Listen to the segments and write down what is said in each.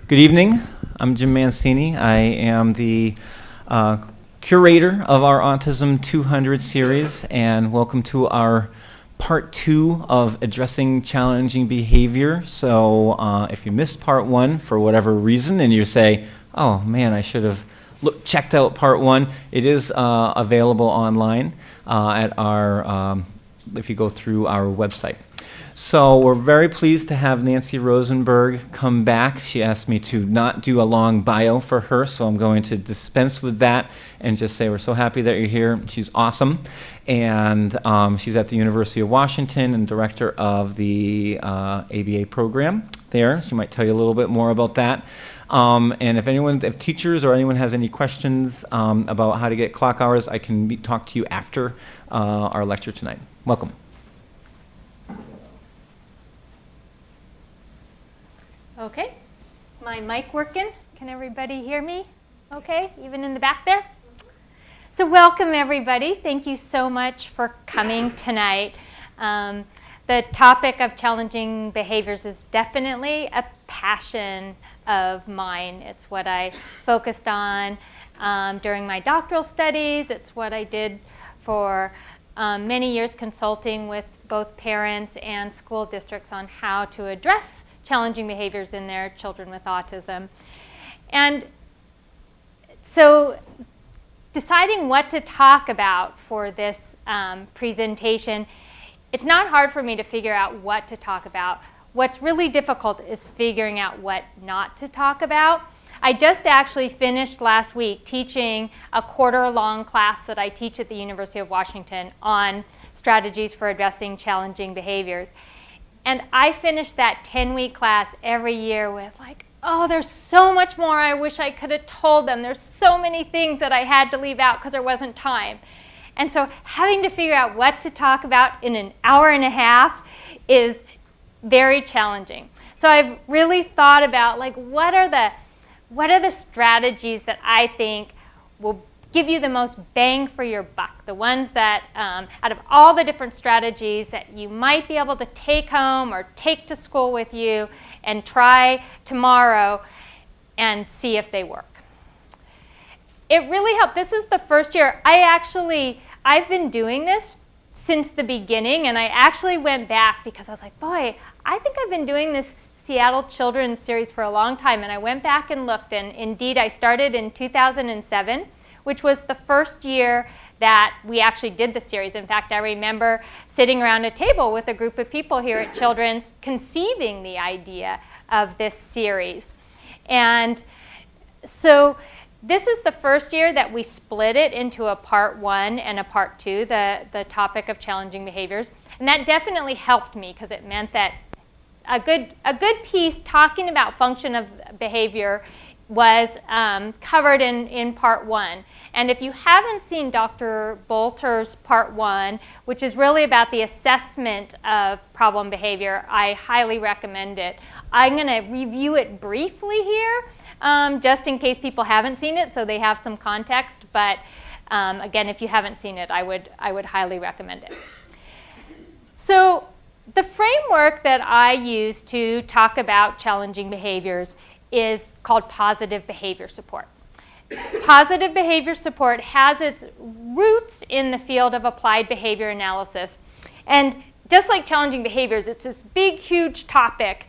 Good evening. I'm Jim Mancini. I am the curator of our Autism 200 series, and welcome to our part 2 of addressing challenging behavior. So if you missed part 1 for whatever reason and you say, oh man, I should have checked out part 1, it is available online at our, if you go through our website. So we're very pleased to have Nancy Rosenberg come back. She asked me to not do a long bio for her, so I'm going to dispense with that and just say we're so happy that you're here. She's awesome. And she's at the University of Washington and director of the ABA program there. She might tell you a little bit more about that. And if teachers or anyone has any questions about how to get clock hours, I can talk to you after our lecture tonight. Welcome. Okay, my mic working? Can everybody hear me? Okay, even in the back there? So welcome everybody. Thank you so much for coming tonight. The topic of challenging behaviors is definitely a passion of mine. It's what I focused on during my doctoral studies. It's what I did for many years consulting with both parents and school districts on how to address challenging behaviors in their children with autism. And so deciding what to talk about for this presentation, it's not hard for me to figure out what to talk about. What's really difficult is figuring out what not to talk about. I just actually finished last week teaching a quarter-long class that I teach at the University of Washington on strategies for addressing challenging behaviors. And I finished that 10-week class every year with like, oh, there's so much more I wish I could have told them. There's so many things that I had to leave out because there wasn't time. And so having to figure out what to talk about in an hour and a half is very challenging. So I've really thought about like, what are the strategies that I think will give you the most bang for your buck, the ones that out of all the different strategies that you might be able to take home or take to school with you and try tomorrow and see if they work. It really helped. This is the first year. I've been doing this since the beginning, and I actually went back because I was like, boy, I think I've been doing this Seattle Children's series for a long time, and I went back and looked, and indeed I started in 2007, which was the first year that we actually did the series. In fact, I remember sitting around a table with a group of people here at Children's conceiving the idea of this series. And so this is the first year that we split it into a part 1 and a part 2, the topic of challenging behaviors. And that definitely helped me because it meant that a good piece talking about function of behavior was covered in part 1. And if you haven't seen Dr. Bolter's part 1, which is really about the assessment of problem behavior, I highly recommend it. I'm going to review it briefly here, just in case people haven't seen it, so they have some context. But again, if you haven't seen it, I would highly recommend it. So the framework that I use to talk about challenging behaviors is called positive behavior support. Positive behavior support has its roots in the field of applied behavior analysis. And just like challenging behaviors, it's this big, huge topic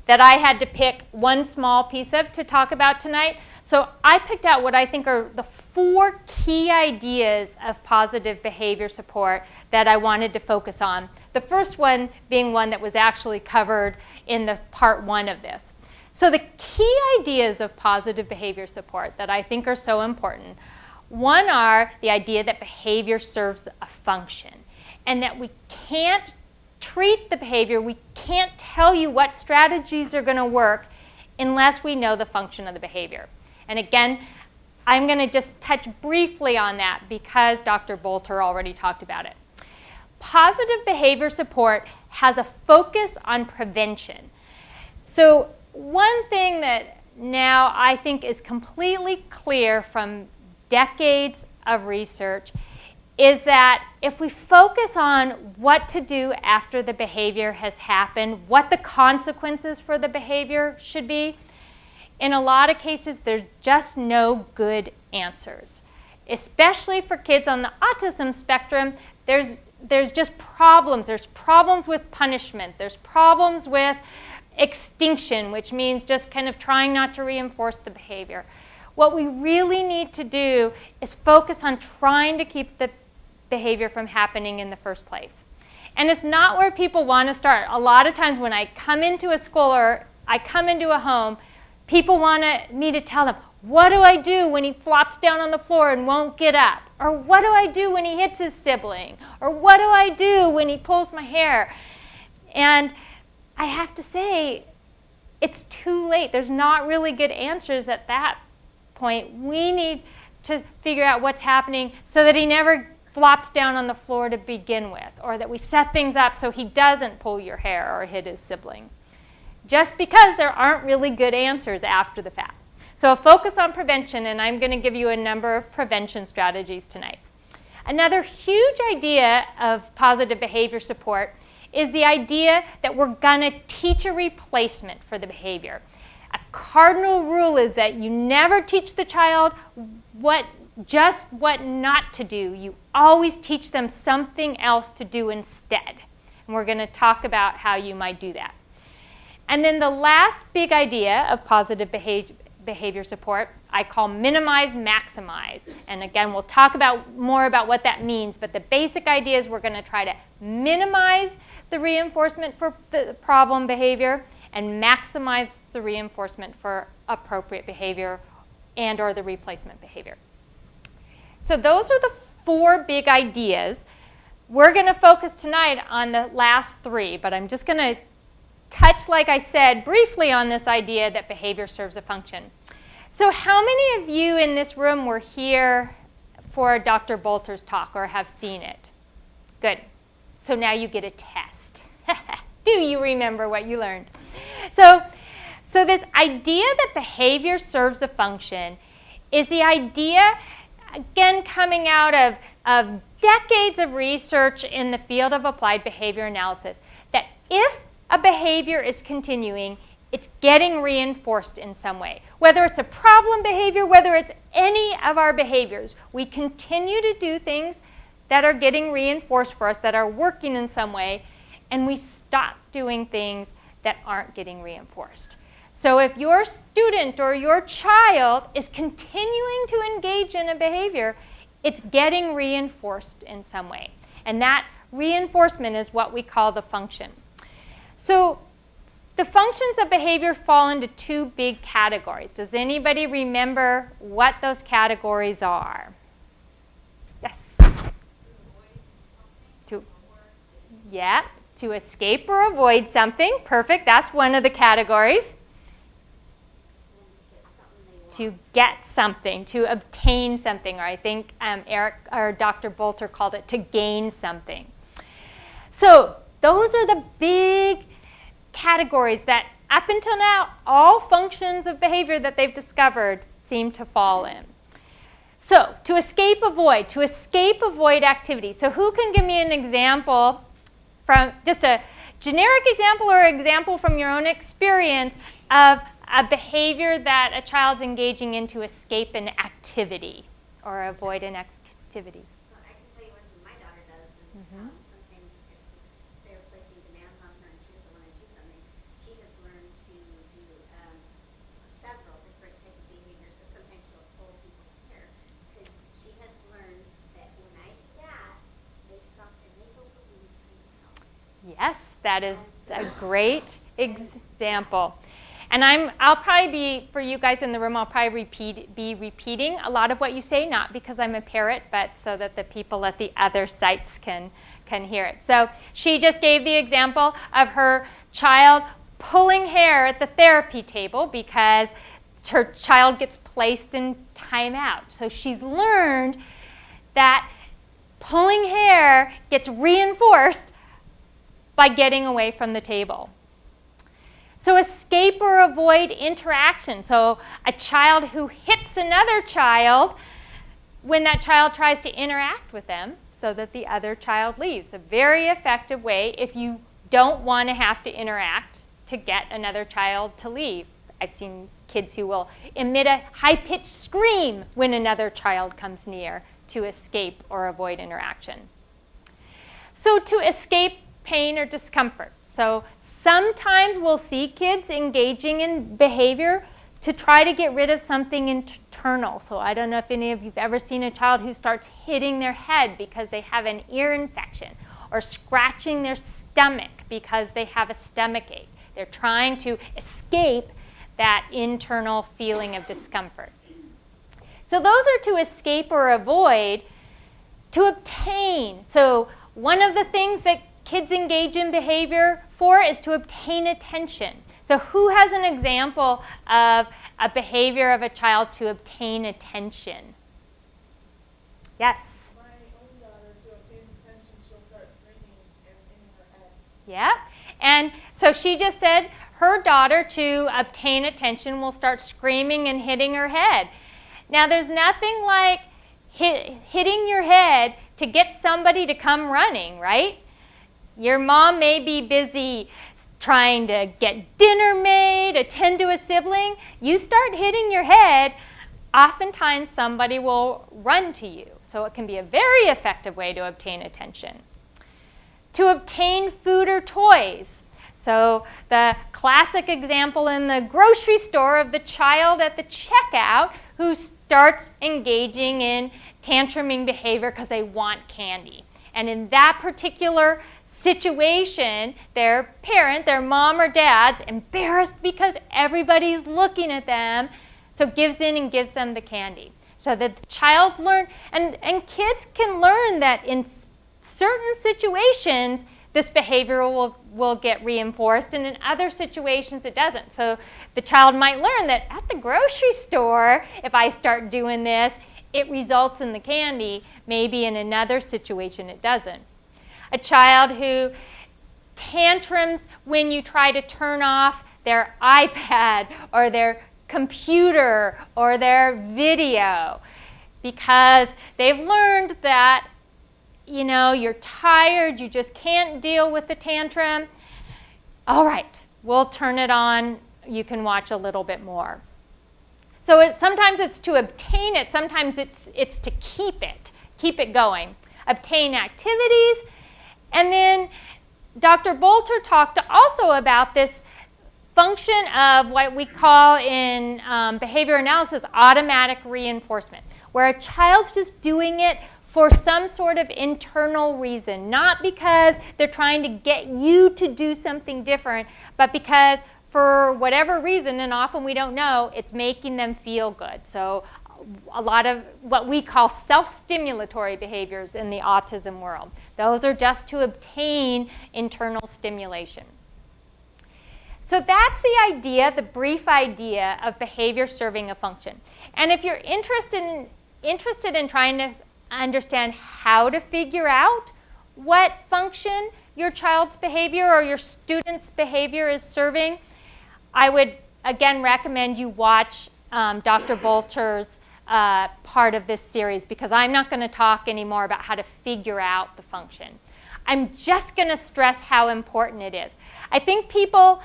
that I had to pick one small piece of to talk about tonight. So I picked out what I think are the 4 key ideas of positive behavior support that I wanted to focus on. The first one being one that was actually covered in the part 1 of this. So the key ideas of positive behavior support that I think are so important, one are the idea that behavior serves a function and that we can't treat the behavior, we can't tell you what strategies are going to work unless we know the function of the behavior. And again, I'm going to just touch briefly on that because Dr. Bolter already talked about it. Positive behavior support has a focus on prevention. So one thing that now I think is completely clear from decades of research is that if we focus on what to do after the behavior has happened, what the consequences for the behavior should be, in a lot of cases, there's just no good answers. Especially for kids on the autism spectrum, there's just problems. There's problems with punishment. There's problems with extinction, which means just kind of trying not to reinforce the behavior. What we really need to do is focus on trying to keep the behavior from happening in the first place. And it's not where people want to start. A lot of times when I come into a school or I come into a home, people want me to tell them, what do I do when he flops down on the floor and won't get up? Or what do I do when he hits his sibling? Or what do I do when he pulls my hair? And I have to say, it's too late. There's not really good answers at that point. We need to figure out what's happening so that he never flops down on the floor to begin with, or that we set things up so he doesn't pull your hair or hit his sibling. Just because there aren't really good answers after the fact. So a focus on prevention, and I'm going to give you a number of prevention strategies tonight. Another huge idea of positive behavior support is the idea that we're going to teach a replacement for the behavior. A cardinal rule is that you never teach the child what not to do. You always teach them something else to do instead. And we're going to talk about how you might do that. And then the last big idea of positive behavior support, I call minimize, maximize. And again, we'll talk more about what that means, but the basic idea is we're going to try to minimize the reinforcement for the problem behavior and maximize the reinforcement for appropriate behavior and or the replacement behavior. So those are the 4 big ideas. We're going to focus tonight on the last 3, but I'm just going to touch, like I said, briefly on this idea that behavior serves a function. So how many of you in this room were here for Dr. Bolter's talk or have seen it? Good. So now you get a test. Do you remember what you learned? So this idea that behavior serves a function is the idea, again, coming out of decades of research in the field of applied behavior analysis, that if a behavior is continuing, it's getting reinforced in some way. Whether it's a problem behavior, whether it's any of our behaviors, we continue to do things that are getting reinforced for us, that are working in some way, and we stop doing things that aren't getting reinforced. So if your student or your child is continuing to engage in a behavior, it's getting reinforced in some way. And that reinforcement is what we call the function. So the functions of behavior fall into 2 big categories. Does anybody remember what those categories are? Yes. To escape or avoid something. Perfect. That's one of the categories. To get something, to obtain something, or I think Eric or Dr. Bolter called it to gain something. So those are the big categories that up until now, all functions of behavior that they've discovered seem to fall in. So to escape, avoid activity. So who can give me an example from just a generic example or example from your own experience of a behavior that a child's engaging in to escape an activity or avoid an activity? Well, I can tell you what my daughter does. And, sometimes it's just they're placing demands on her and she doesn't want to do something. She has learned to do several different types of behaviors, but sometimes she'll pull people's hair because she has learned that when I do that, they stop and they go believe me out. Yes, that is a great example. And I'll probably be, for you guys in the room, I'll probably be repeating a lot of what you say, not because I'm a parrot, but so that the people at the other sites can hear it. So she just gave the example of her child pulling hair at the therapy table because her child gets placed in timeout. So she's learned that pulling hair gets reinforced by getting away from the table. So escape or avoid interaction. So a child who hits another child, when that child tries to interact with them so that the other child leaves. A very effective way if you don't want to have to interact to get another child to leave. I've seen kids who will emit a high-pitched scream when another child comes near to escape or avoid interaction. So to escape pain or discomfort. So sometimes we'll see kids engaging in behavior to try to get rid of something internal. So I don't know if any of you have ever seen a child who starts hitting their head because they have an ear infection, or scratching their stomach because they have a stomach ache. They're trying to escape that internal feeling of discomfort. So those are to escape or avoid. To obtain. So one of the things that kids engage in behavior for is to obtain attention. So who has an example of a behavior of a child to obtain attention? Yes? My own daughter, to obtain attention, she'll start screaming and in her head. Yep. And so she just said her daughter, to obtain attention, will start screaming and hitting her head. Now, there's nothing like hitting your head to get somebody to come running, right? Your mom may be busy trying to get dinner made, attend to a sibling. You start hitting your head, oftentimes somebody will run to you. So it can be a very effective way to obtain attention. To obtain food or toys. So the classic example in the grocery store of the child at the checkout who starts engaging in tantruming behavior because they want candy. And in that particular situation, their parent, their mom or dad's embarrassed because everybody's looking at them, so gives in and gives them the candy. So that the child learn, and kids can learn that in certain situations, this behavior will get reinforced, and in other situations it doesn't. So the child might learn that at the grocery store, if I start doing this, it results in the candy. Maybe in another situation it doesn't. A child who tantrums when you try to turn off their iPad or their computer or their video because they've learned that, you know, you're tired, you just can't deal with the tantrum. All right, we'll turn it on. You can watch a little bit more. So sometimes it's to obtain it, sometimes it's to keep it going. Obtain activities. And then Dr. Bolter talked also about this function of what we call in behavior analysis automatic reinforcement, where a child's just doing it for some sort of internal reason, not because they're trying to get you to do something different, but because for whatever reason, and often we don't know, it's making them feel good. So a lot of what we call self-stimulatory behaviors in the autism world. Those are just to obtain internal stimulation. So that's the idea, the brief idea of behavior serving a function. And if you're interested in trying to understand how to figure out what function your child's behavior or your student's behavior is serving, I would again recommend you watch Dr. Bolter's part of this series, because I'm not going to talk anymore about how to figure out the function. I'm just going to stress how important it is. I think people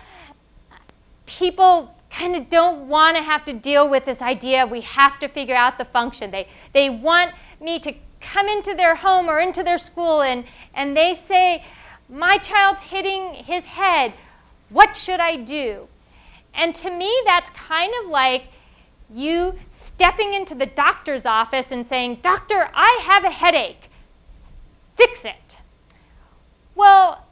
kind of don't want to have to deal with this idea we have to figure out the function. They want me to come into their home or into their school and they say, my child's hitting his head, what should I do? And to me, that's kind of like you stepping into the doctor's office and saying, doctor, I have a headache. Fix it. Well,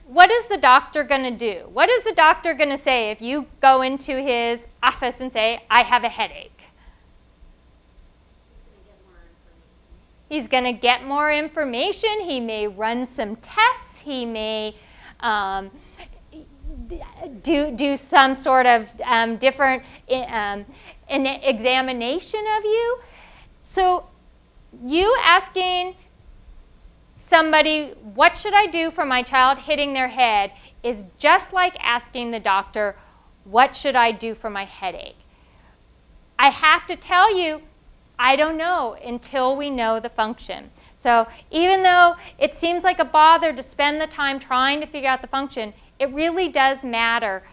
what is the doctor going to do? What is the doctor going to say if you go into his office and say, I have a headache? He's going to get more information. He may run some tests. He may do some sort of different an examination of you. So you asking somebody, what should I do for my child hitting their head, is just like asking the doctor, what should I do for my headache? I have to tell you, I don't know until we know the function. So even though it seems like a bother to spend the time trying to figure out the function, it really does matter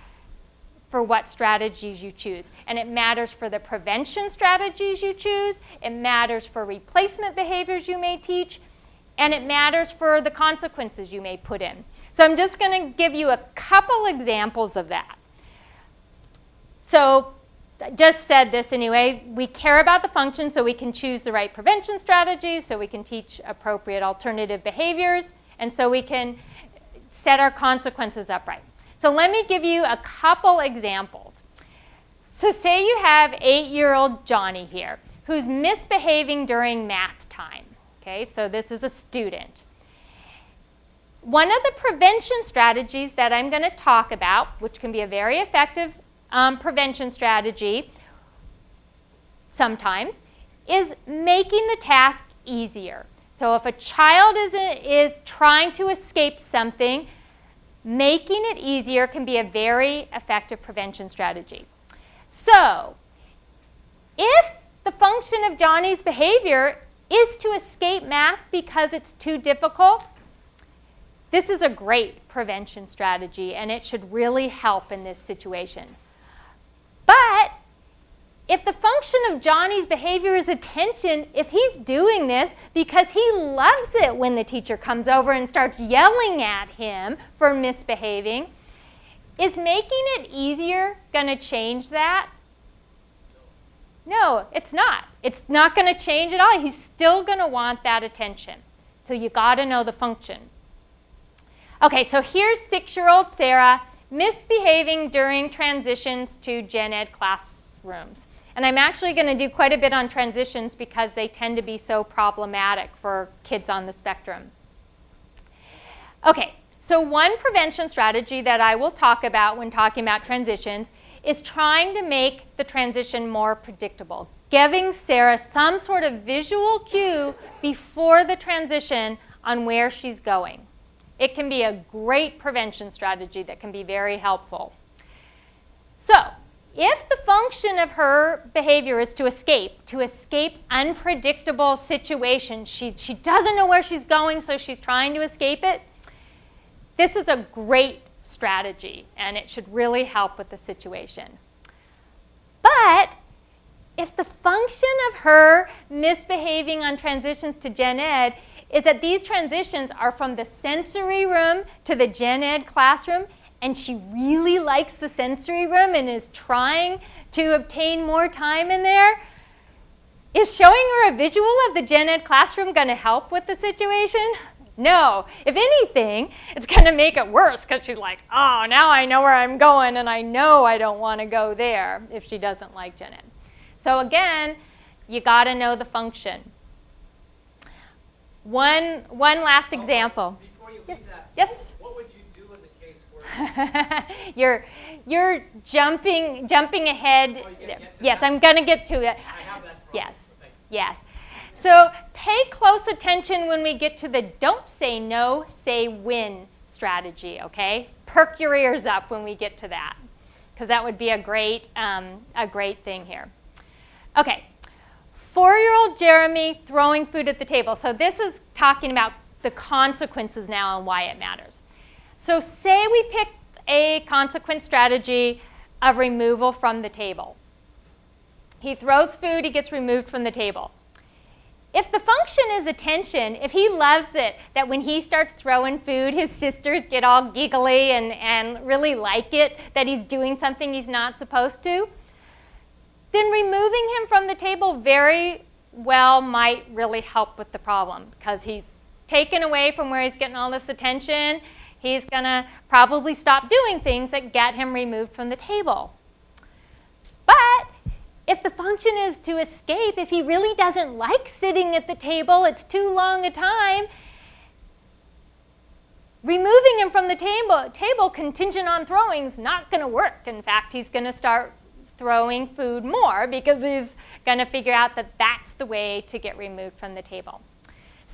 for what strategies you choose. And it matters for the prevention strategies you choose, it matters for replacement behaviors you may teach, and it matters for the consequences you may put in. So I'm just going to give you a couple examples of that. So I just said this anyway, we care about the function so we can choose the right prevention strategies, so we can teach appropriate alternative behaviors, and so we can set our consequences up right. So let me give you a couple examples. So say you have 8-year-old Johnny here who's misbehaving during math time. Okay, so this is a student. One of the prevention strategies that I'm going to talk about, which can be a very effective prevention strategy sometimes, is making the task easier. So if a child is trying to escape something, making it easier can be a very effective prevention strategy. So if the function of Johnny's behavior is to escape math because it's too difficult, this is a great prevention strategy, and it should really help in this situation. But if the function of Johnny's behavior is attention, if he's doing this because he loves it when the teacher comes over and starts yelling at him for misbehaving, is making it easier going to change that? No, it's not. It's not going to change at all. He's still going to want that attention. So you got to know the function. Okay, so here's 6-year-old Sarah misbehaving during transitions to gen ed classrooms. And I'm actually going to do quite a bit on transitions because they tend to be so problematic for kids on the spectrum. Okay, so one prevention strategy that I will talk about when talking about transitions is trying to make the transition more predictable, giving Sarah some sort of visual cue before the transition on where she's going. It can be a great prevention strategy that can be very helpful. So, if the function of her behavior is to escape unpredictable situations, she doesn't know where she's going, so she's trying to escape it, this is a great strategy, and it should really help with the situation. But if the function of her misbehaving on transitions to gen ed is that these transitions are from the sensory room to the gen ed classroom, and she really likes the sensory room and is trying to obtain more time in there, is showing her a visual of the gen ed classroom going to help with the situation? No. If anything, it's going to make it worse because she's like, oh, now I know where I'm going and I know I don't want to go there if she doesn't like gen ed. So again, you got to know the function. One last example. Before you leave that, Yes? what would you do in the case where You're jumping ahead. Oh, you get to Yes, that. I'm going to get to it. I have that problem? Yes. Thank Yes. So pay close attention when we get to the don't say no, say when strategy, okay? Perk your ears up when we get to that, because that would be a great thing here. Okay. 4-year-old Jeremy throwing food at the table. So this is talking about the consequences now and why it matters. So say we pick a consequence strategy of removal from the table. He throws food, he gets removed from the table. If the function is attention, if he loves it that when he starts throwing food, his sisters get all giggly and really like it that he's doing something he's not supposed to, then removing him from the table very well might really help with the problem because he's taken away from where he's getting all this attention. He's going to probably stop doing things that get him removed from the table. But if the function is to escape, if he really doesn't like sitting at the table, it's too long a time, removing him from the table contingent on throwing is not going to work. In fact, he's going to start throwing food more because he's going to figure out that that's the way to get removed from the table.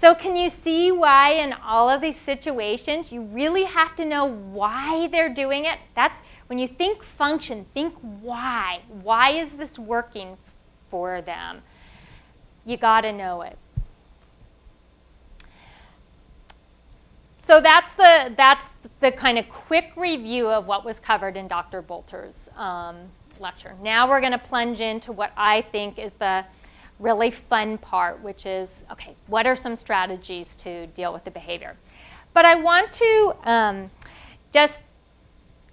So can you see why in all of these situations you really have to know why they're doing it? That's when you think function, think why. Why is this working for them? You got to know it. So that's the kind of quick review of what was covered in Dr. Bolter's lecture. Now we're going to plunge into what I think is the really fun part, which is, okay, what are some strategies to deal with the behavior? But I want to just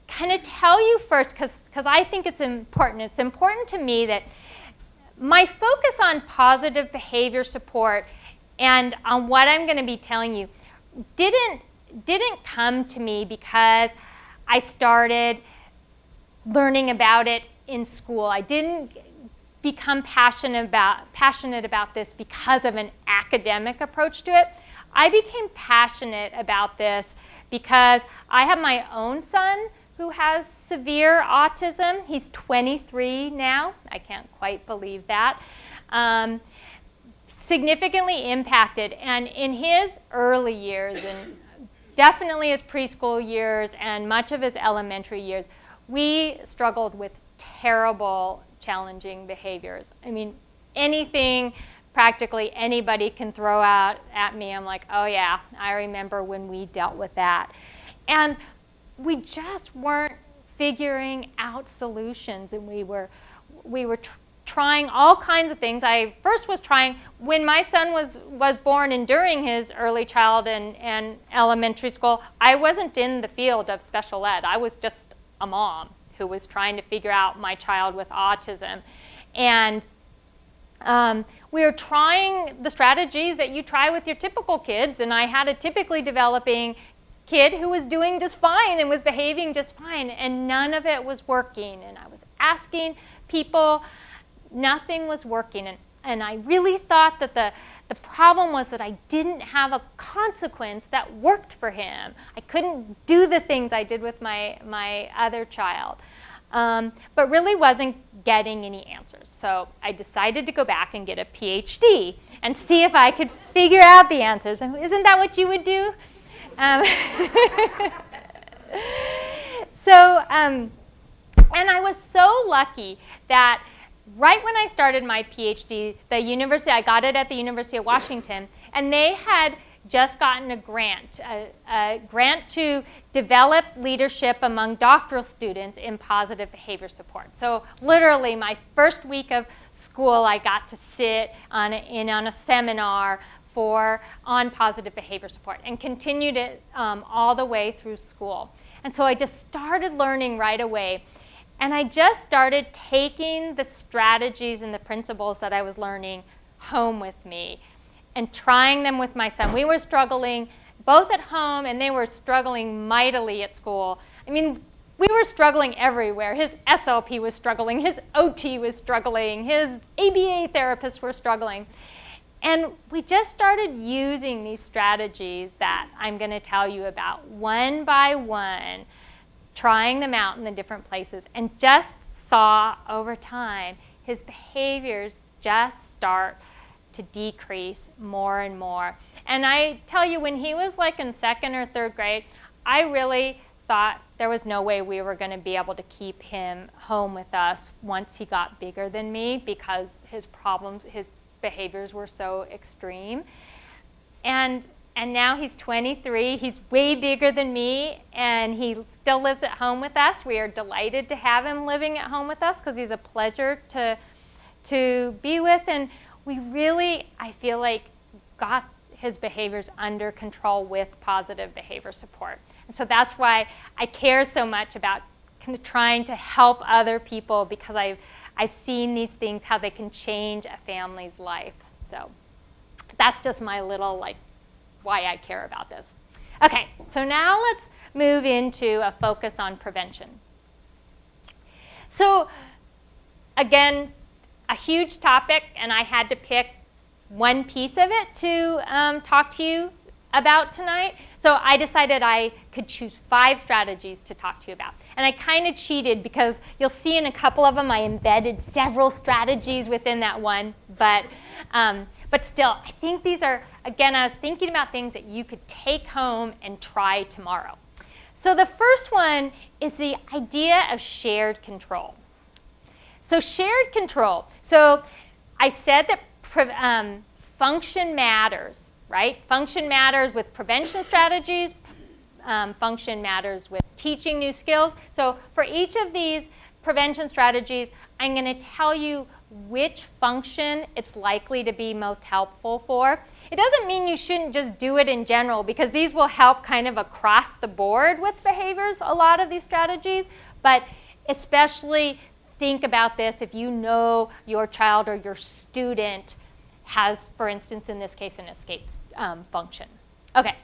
kind of tell you first, because I think it's important. It's important to me that my focus on positive behavior support and on what I'm going to be telling you didn't come to me because I started learning about it in school. I didn't become passionate about this because of an academic approach to it. I became passionate about this because I have my own son who has severe autism. He's 23 now. I can't quite believe that. Significantly impacted. And in his early years, and definitely his preschool years and much of his elementary years, we struggled with terrible, challenging behaviors. I mean, anything practically anybody can throw out at me, I'm like, oh yeah, I remember when we dealt with that. And we just weren't figuring out solutions, and we were trying all kinds of things. I first was trying, when my son was born and during his early child and elementary school, I wasn't in the field of special ed. I was just a mom who was trying to figure out my child with autism. And we were trying the strategies that you try with your typical kids, and I had a typically developing kid who was doing just fine and was behaving just fine, and none of it was working. And I was asking people, nothing was working. And I really thought that the problem was that I didn't have a consequence that worked for him. I couldn't do the things I did with my other child, but really wasn't getting any answers. So I decided to go back and get a PhD and see if I could figure out the answers. And isn't that what you would do? And I was so lucky that right when I started my PhD, I got it at the University of Washington, and they had just gotten a grant to develop leadership among doctoral students in positive behavior support. So literally my first week of school, I got to sit on a seminar on positive behavior support and continued it all the way through school. And so I just started learning right away. And I just started taking the strategies and the principles that I was learning home with me and trying them with my son. We were struggling both at home, and they were struggling mightily at school. I mean, we were struggling everywhere. His SLP was struggling, his OT was struggling, his ABA therapists were struggling. And we just started using these strategies that I'm going to tell you about one by one, trying them out in the different places, and just saw over time his behaviors just start to decrease more and more. And I tell you, when he was like in second or third grade, I really thought there was no way we were going to be able to keep him home with us once he got bigger than me, because his behaviors were so extreme. And now he's 23, he's way bigger than me, and he still lives at home with us. We are delighted to have him living at home with us because he's a pleasure to be with, and we really, I feel like, got his behaviors under control with positive behavior support. And so that's why I care so much about kind of trying to help other people, because I've seen these things, how they can change a family's life. So that's just my little, why I care about this. Okay, so now let's move into a focus on prevention. So again, a huge topic, and I had to pick one piece of it to talk to you about tonight. So I decided I could choose 5 strategies to talk to you about. And I kind of cheated, because you'll see in a couple of them I embedded several strategies within that one. But still, I think these are, again, I was thinking about things that you could take home and try tomorrow. So the first one is the idea of shared control. So shared control. So I said that function matters, right? Function matters with prevention strategies. Function matters with teaching new skills. So for each of these prevention strategies, I'm going to tell you which function it's likely to be most helpful for. It doesn't mean you shouldn't just do it in general, because these will help kind of across the board with behaviors, a lot of these strategies, but especially think about this if you know your child or your student has, for instance, in this case, an escape function. Okay,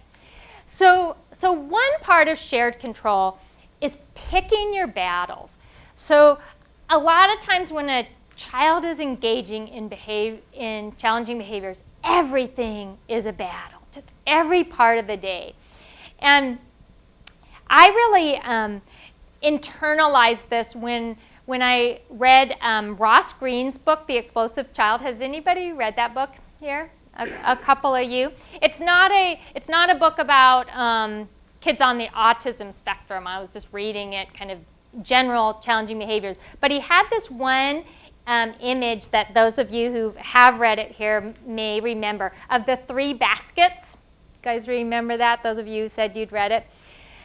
so one part of shared control is picking your battles. So a lot of times when a child is engaging in challenging behaviors, everything is a battle, just every part of the day. And I really internalized this when I read Ross Greene's book, The Explosive Child. Has anybody read that book here? A couple of you. It's not a book about kids on the autism spectrum. I was just reading it, kind of general challenging behaviors. But he had this one image that those of you who have read it here may remember, of the 3 baskets. You guys remember that? Those of you who said you'd read it.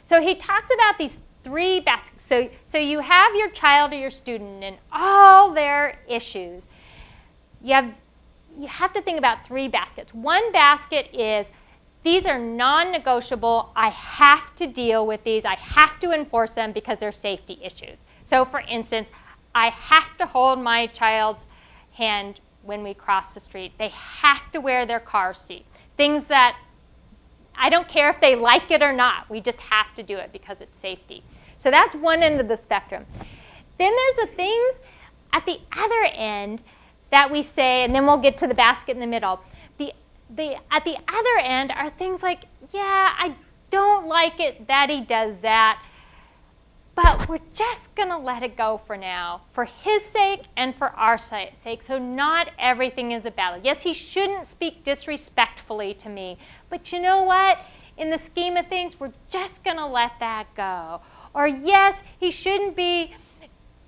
So he talks about these 3 baskets. So you have your child or your student and all their issues. You have to think about 3 baskets. One basket is, these are non-negotiable. I have to deal with these. I have to enforce them because they're safety issues. So for instance, I have to hold my child's hand when we cross the street. They have to wear their car seat. Things that I don't care if they like it or not. We just have to do it because it's safety. So that's one end of the spectrum. Then there's the things at the other end that we say, and then we'll get to the basket in the middle. At the other end are things like, yeah, I don't like it that he does that, but we're just going to let it go for now, for his sake and for our sake. So not everything is a battle. Yes, he shouldn't speak disrespectfully to me, but you know what? In the scheme of things, we're just going to let that go. Or yes, he shouldn't be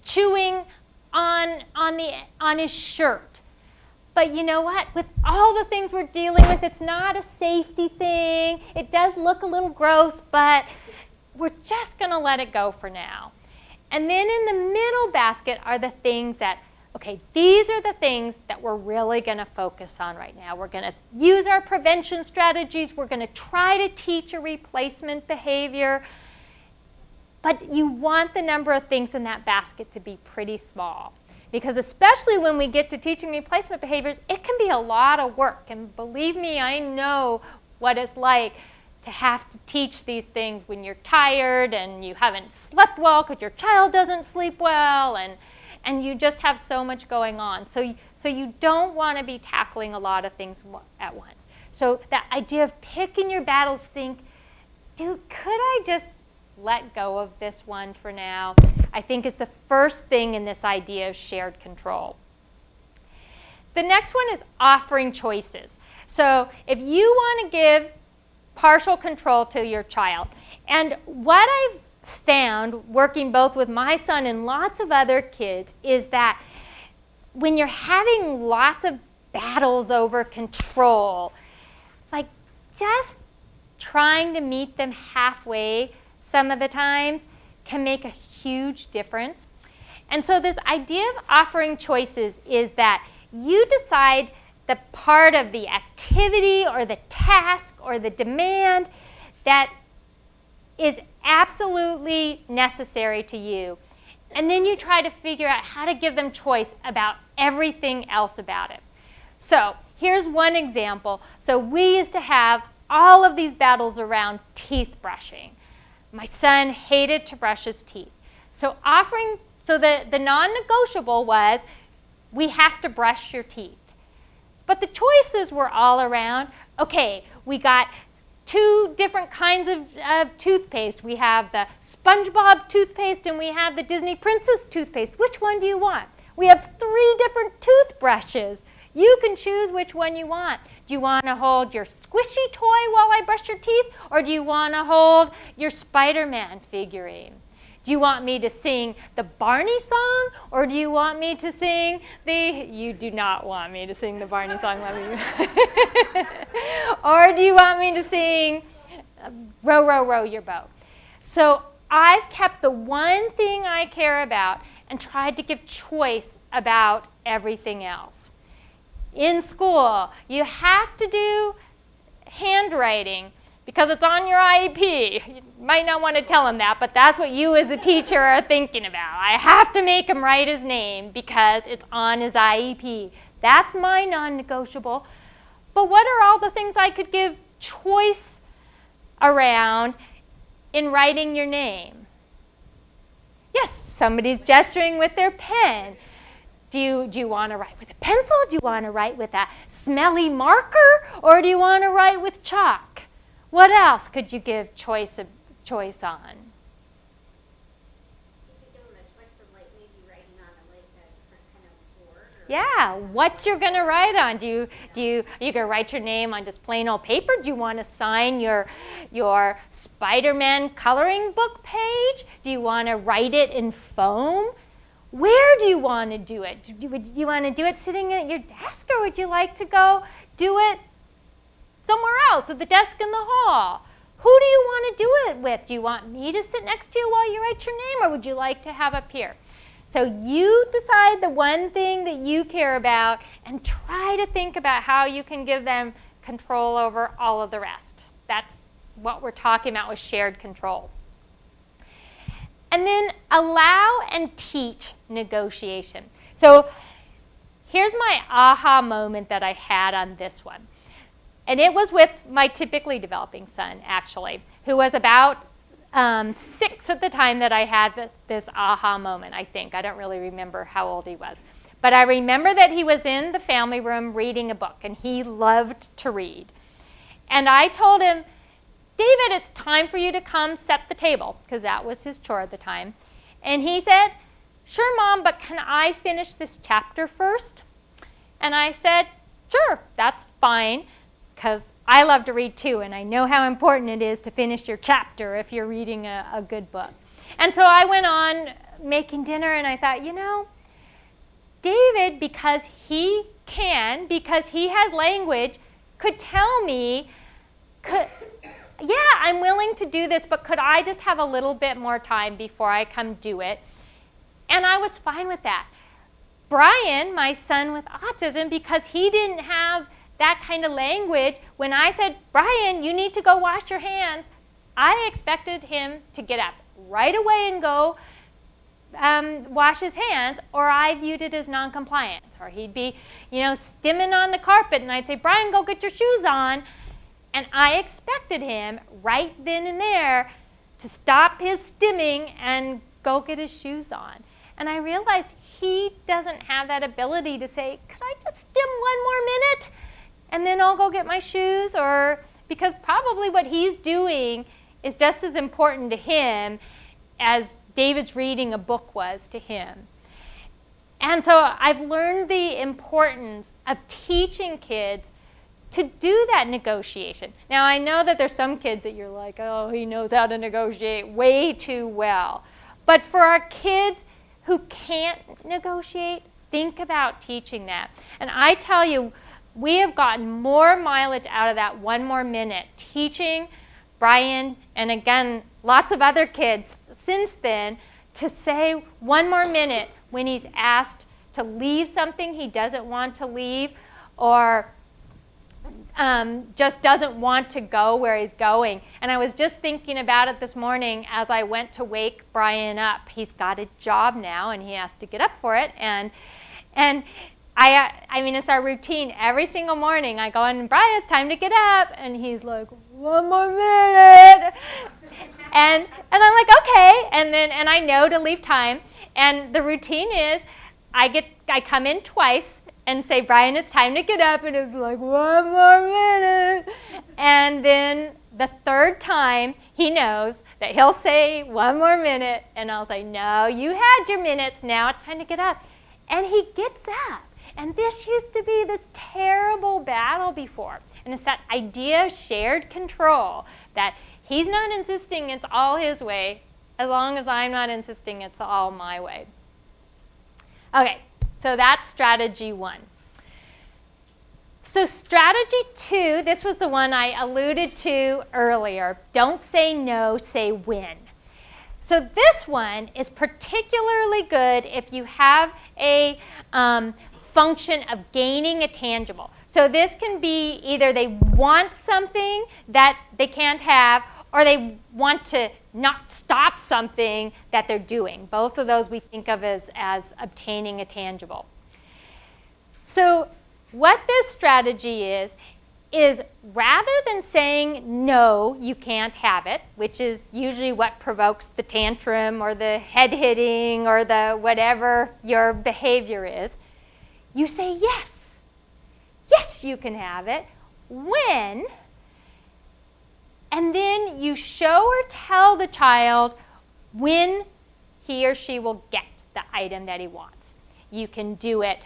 chewing on his shirt. But you know what? With all the things we're dealing with, it's not a safety thing. It does look a little gross, but we're just going to let it go for now. And then in the middle basket are the things that, okay, these are the things that we're really going to focus on right now. We're going to use our prevention strategies. We're going to try to teach a replacement behavior. But you want the number of things in that basket to be pretty small. Because especially when we get to teaching replacement behaviors, it can be a lot of work. And believe me, I know what it's like to have to teach these things when you're tired and you haven't slept well because your child doesn't sleep well, and you just have so much going on. So you don't want to be tackling a lot of things at once. So that idea of picking your battles, think, could I just let go of this one for now? I think is the first thing in this idea of shared control. The next one is offering choices. So if you want to give partial control to your child, and what I've found working both with my son and lots of other kids is that when you're having lots of battles over control, like just trying to meet them halfway some of the times can make a huge difference. And so this idea of offering choices is that you decide the part of the activity or the task or the demand that is absolutely necessary to you. And then you try to figure out how to give them choice about everything else about it. So here's one example. So we used to have all of these battles around teeth brushing. My son hated to brush his teeth. So the non-negotiable was, we have to brush your teeth. But the choices were all around, okay, we got 2 different kinds of toothpaste. We have the SpongeBob toothpaste and we have the Disney Princess toothpaste. Which one do you want? We have 3 different toothbrushes. You can choose which one you want. Do you want to hold your squishy toy while I brush your teeth? Or do you want to hold your Spider-Man figurine? Do you want me to sing the Barney song? Or do you want me to sing you do not want me to sing the Barney song. Or do you want me to sing Row, Row, Row Your Boat? So I've kept the one thing I care about, and tried to give choice about everything else. In school, you have to do handwriting because it's on your IEP. You might not want to tell him that, but that's what you as a teacher are thinking about. I have to make him write his name because it's on his IEP. That's my non-negotiable. But what are all the things I could give choice around in writing your name? Yes, somebody's gesturing with their pen. Do you want to write with a pencil? Do you want to write with a smelly marker? Or do you want to write with chalk? What else could you give choice on? You could give them a choice of like maybe writing on a different kind of board. Yeah, what you're going to write on. Are you going to write your name on just plain old paper? Do you want to sign your Spider-Man coloring book page? Do you want to write it in foam? Where do you want to do it? Do you want to do it sitting at your desk, or would you like to go do it somewhere else, at the desk in the hall? Who do you want to do it with? Do you want me to sit next to you while you write your name, or would you like to have up here? So you decide the one thing that you care about and try to think about how you can give them control over all of the rest. That's what we're talking about with shared control. And then allow and teach negotiation. So here's my aha moment that I had on this one. And it was with my typically developing son, actually, who was about 6 at the time that I had this aha moment, I think. I don't really remember how old he was. But I remember that he was in the family room reading a book, and he loved to read. And I told him, David, it's time for you to come set the table, because that was his chore at the time. And he said, sure, Mom, but can I finish this chapter first? And I said, sure, that's fine, because I love to read too, and I know how important it is to finish your chapter if you're reading a good book. And so I went on making dinner, and I thought, David, because he has language, could tell me, yeah, I'm willing to do this, but could I just have a little bit more time before I come do it? And I was fine with that. Brian, my son with autism, because he didn't have that kind of language, when I said, Brian, you need to go wash your hands, I expected him to get up right away and go wash his hands, or I viewed it as non-compliance. Or he'd be, stimming on the carpet, and I'd say, Brian, go get your shoes on. And I expected him right then and there to stop his stimming and go get his shoes on. And I realized he doesn't have that ability to say, could I just stim one more minute and then I'll go get my shoes? Or because probably what he's doing is just as important to him as David's reading a book was to him. And so I've learned the importance of teaching kids to do that negotiation. Now, I know that there's some kids that you're like, oh, he knows how to negotiate way too well. But for our kids who can't negotiate, think about teaching that. And I tell you, we have gotten more mileage out of that one more minute, teaching Brian, and again, lots of other kids since then, to say one more minute when he's asked to leave something he doesn't want to leave, or just doesn't want to go where he's going. And I was just thinking about it this morning as I went to wake Brian up. He's got a job now, and he has to get up for it. And I mean, it's our routine. Every single morning I go in, Brian, it's time to get up. And he's like, one more minute. and I'm like, okay. And I know to leave time. And the routine is I come in twice and say, Brian, it's time to get up, and it's like, one more minute. And then the third time, he knows that he'll say, one more minute, and I'll say, no, you had your minutes, now it's time to get up. And he gets up. And this used to be this terrible battle before. And it's that idea of shared control, that he's not insisting it's all his way, as long as I'm not insisting it's all my way. Okay. So that's strategy 1. So strategy 2, this was the one I alluded to earlier. Don't say no, say when. So this one is particularly good if you have a function of gaining a tangible. So this can be either they want something that they can't have, or they want to not stop something that they're doing. Both of those we think of as obtaining a tangible. So what this strategy is rather than saying, no, you can't have it, which is usually what provokes the tantrum or the head hitting or the whatever your behavior is, you say yes. Yes, you can have it. When? And then you show or tell the child when he or she will get the item that he wants. You can do it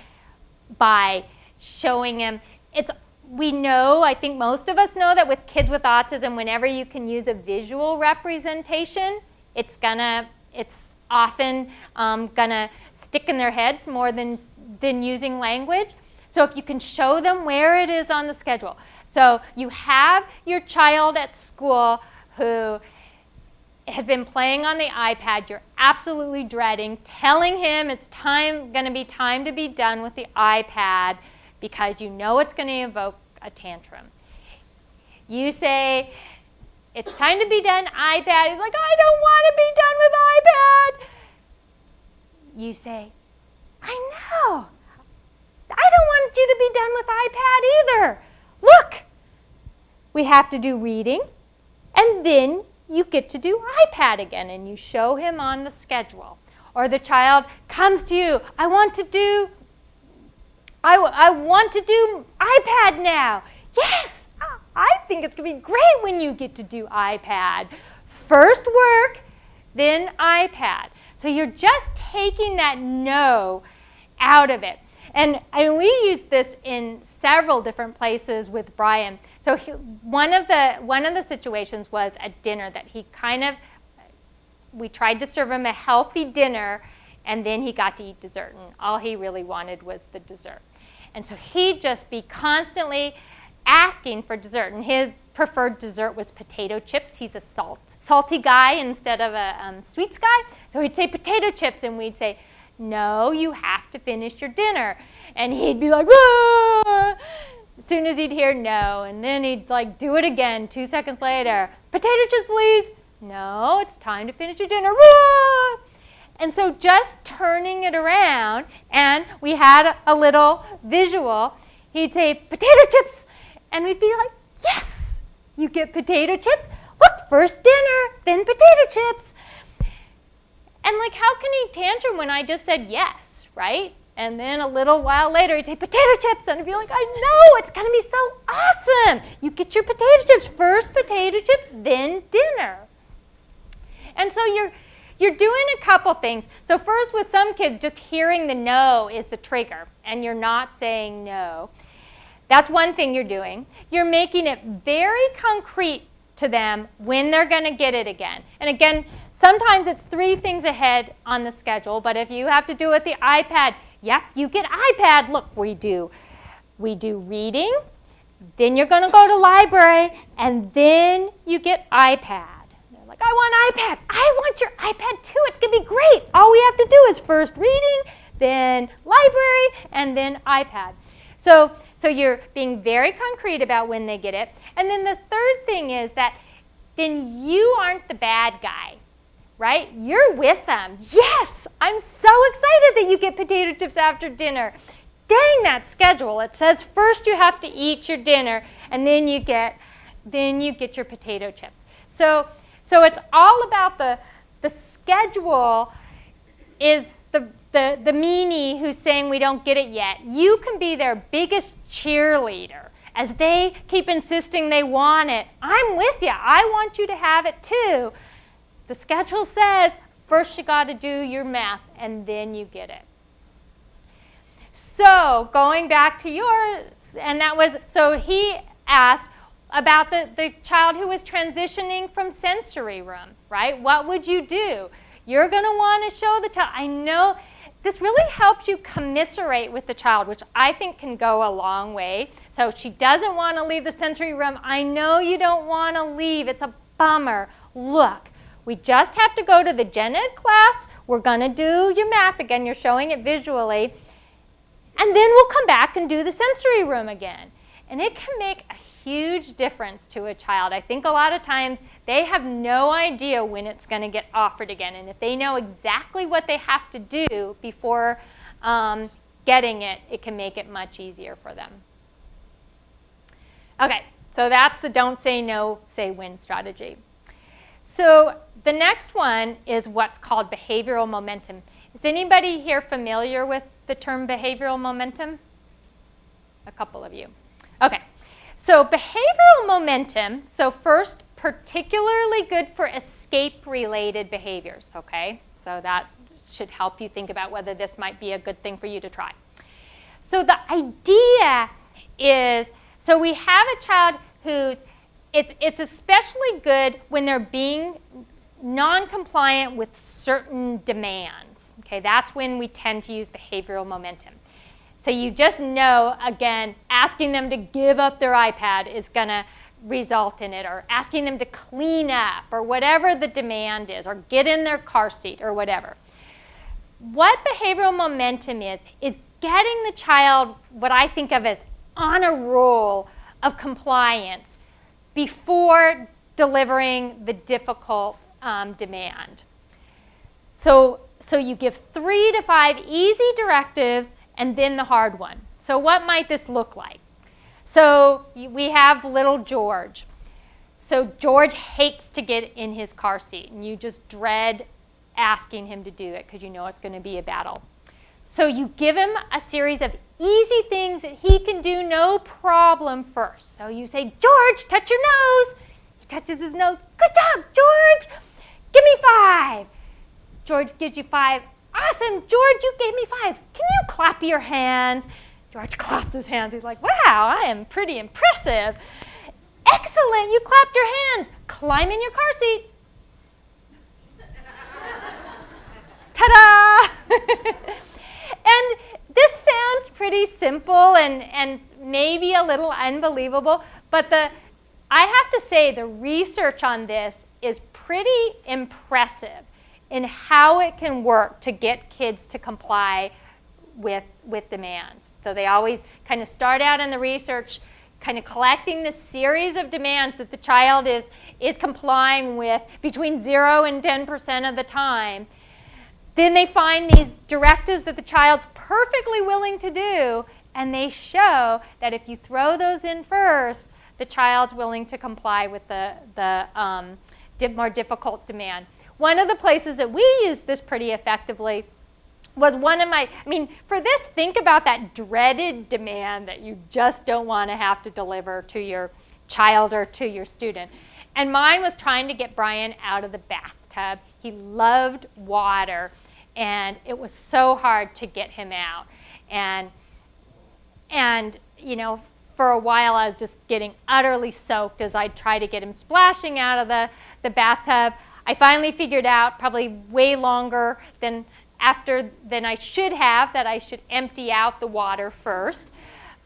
by showing him. We know, I think most of us know that with kids with autism, whenever you can use a visual representation, it's often gonna stick in their heads more than using language. So if you can show them where it is on the schedule. So you have your child at school who has been playing on the iPad, you're absolutely dreading, telling him it's gonna be time to be done with the iPad because you know it's gonna evoke a tantrum. You say, it's time to be done, iPad. He's like, I don't want to be done with iPad. You say, I know. I don't want you to be done with iPad either. Look, we have to do reading, and then you get to do iPad again, and you show him on the schedule. Or the child comes to you, I want to do iPad now. Yes, I think it's going to be great when you get to do iPad. First work, then iPad. So you're just taking that no out of it. And we use this in several different places with Brian. So one of the situations was at dinner that we tried to serve him a healthy dinner, and then he got to eat dessert, and all he really wanted was the dessert. And so he'd just be constantly asking for dessert, and his preferred dessert was potato chips. He's a salty guy instead of a sweets guy. So he'd say potato chips, and we'd say, no, you have to finish your dinner. And he'd be like, ah! As soon as he'd hear no, and then he'd do it again 2 seconds later. Potato chips, please. No, it's time to finish your dinner. Ah! And so just turning it around, and we had a little visual. He'd say, potato chips. And we'd be like, yes, you get potato chips. Look, first dinner, then potato chips. And how can he tantrum when I just said yes, right? And then a little while later, he'd say potato chips, and I'd be like, I know, it's gonna be so awesome. You get your potato chips, first potato chips, then dinner. And so you're doing a couple things. So first, with some kids, just hearing the no is the trigger, and you're not saying no. That's one thing you're doing. You're making it very concrete to them when they're gonna get it again. And again, sometimes it's 3 things ahead on the schedule, but if you have to do it with the iPad, yep, you get iPad. Look, we do reading, then you're gonna go to library, and then you get iPad. They're like, I want iPad. I want your iPad too. It's gonna be great. All we have to do is first reading, then library, and then iPad. So you're being very concrete about when they get it. And then the third thing is that then you aren't the bad guy, right? You're with them. Yes, I'm so excited that you get potato chips after dinner. Dang that schedule. It says first you have to eat your dinner, and then you get your potato chips. So it's all about the schedule is the meanie who's saying we don't get it yet. You can be their biggest cheerleader as they keep insisting they want it. I'm with you. I want you to have it too. The schedule says first you got to do your math, and then you get it. So going back to yours, and that was, so he asked about the child who was transitioning from sensory room, right? What would you do? You're going to want to show the child. I know this really helps you commiserate with the child, which I think can go a long way. So she doesn't want to leave the sensory room. I know you don't want to leave. It's a bummer. Look, We just have to go to the gen ed class. We're going to do your math again. You're showing it visually. And then we'll come back and do the sensory room again. And it can make a huge difference to a child. I think a lot of times they have no idea when it's going to get offered again. And if they know exactly what they have to do before getting it, it can make it much easier for them. Okay, so that's the don't say no, say when strategy. So the next one is what's called behavioral momentum. Is anybody here familiar with the term behavioral momentum? A couple of you. Okay, so behavioral momentum, so first, particularly good for escape-related behaviors, okay? So that should help you think about whether this might be a good thing for you to try. So the idea is, so we have a child who's, it's especially good when they're being non-compliant with certain demands. Okay, that's when we tend to use behavioral momentum. So you just know, again, asking them to give up their iPad is going to result in it, or asking them to clean up, or whatever the demand is, or get in their car seat, or whatever. What behavioral momentum is getting the child, what I think of as on a roll of compliance before delivering the difficult demand. So you give 3 to 5 easy directives and then the hard one. So what might this look like? So we have little George. So George hates to get in his car seat, and you just dread asking him to do it because you know it's going to be a battle. So you give him a series of easy things that he can do no problem first. So you say, George, touch your nose. He touches his nose. Good job, George. Give me 5. George gives you 5. Awesome, George, you gave me 5. Can you clap your hands? George claps his hands. He's like, wow, I am pretty impressive. Excellent, you clapped your hands. Climb in your car seat. Ta-da! And this sounds pretty simple and maybe a little unbelievable, but I have to say the research on this is pretty impressive in how it can work to get kids to comply with demands. So they always kind of start out in the research kind of collecting the series of demands that the child is complying with between 0 and 10% of the time. Then they find these directives that the child's perfectly willing to do, and they show that if you throw those in first, the child's willing to comply with the more difficult demand. One of the places that we used this pretty effectively was for this, think about that dreaded demand that you just don't want to have to deliver to your child or to your student. And mine was trying to get Brian out of the bathtub. He loved water, and it was so hard to get him out. And you know, for a while I was just getting utterly soaked as I tried to get him splashing out of the bathtub. I finally figured out, probably way longer than I should have, that I should empty out the water first.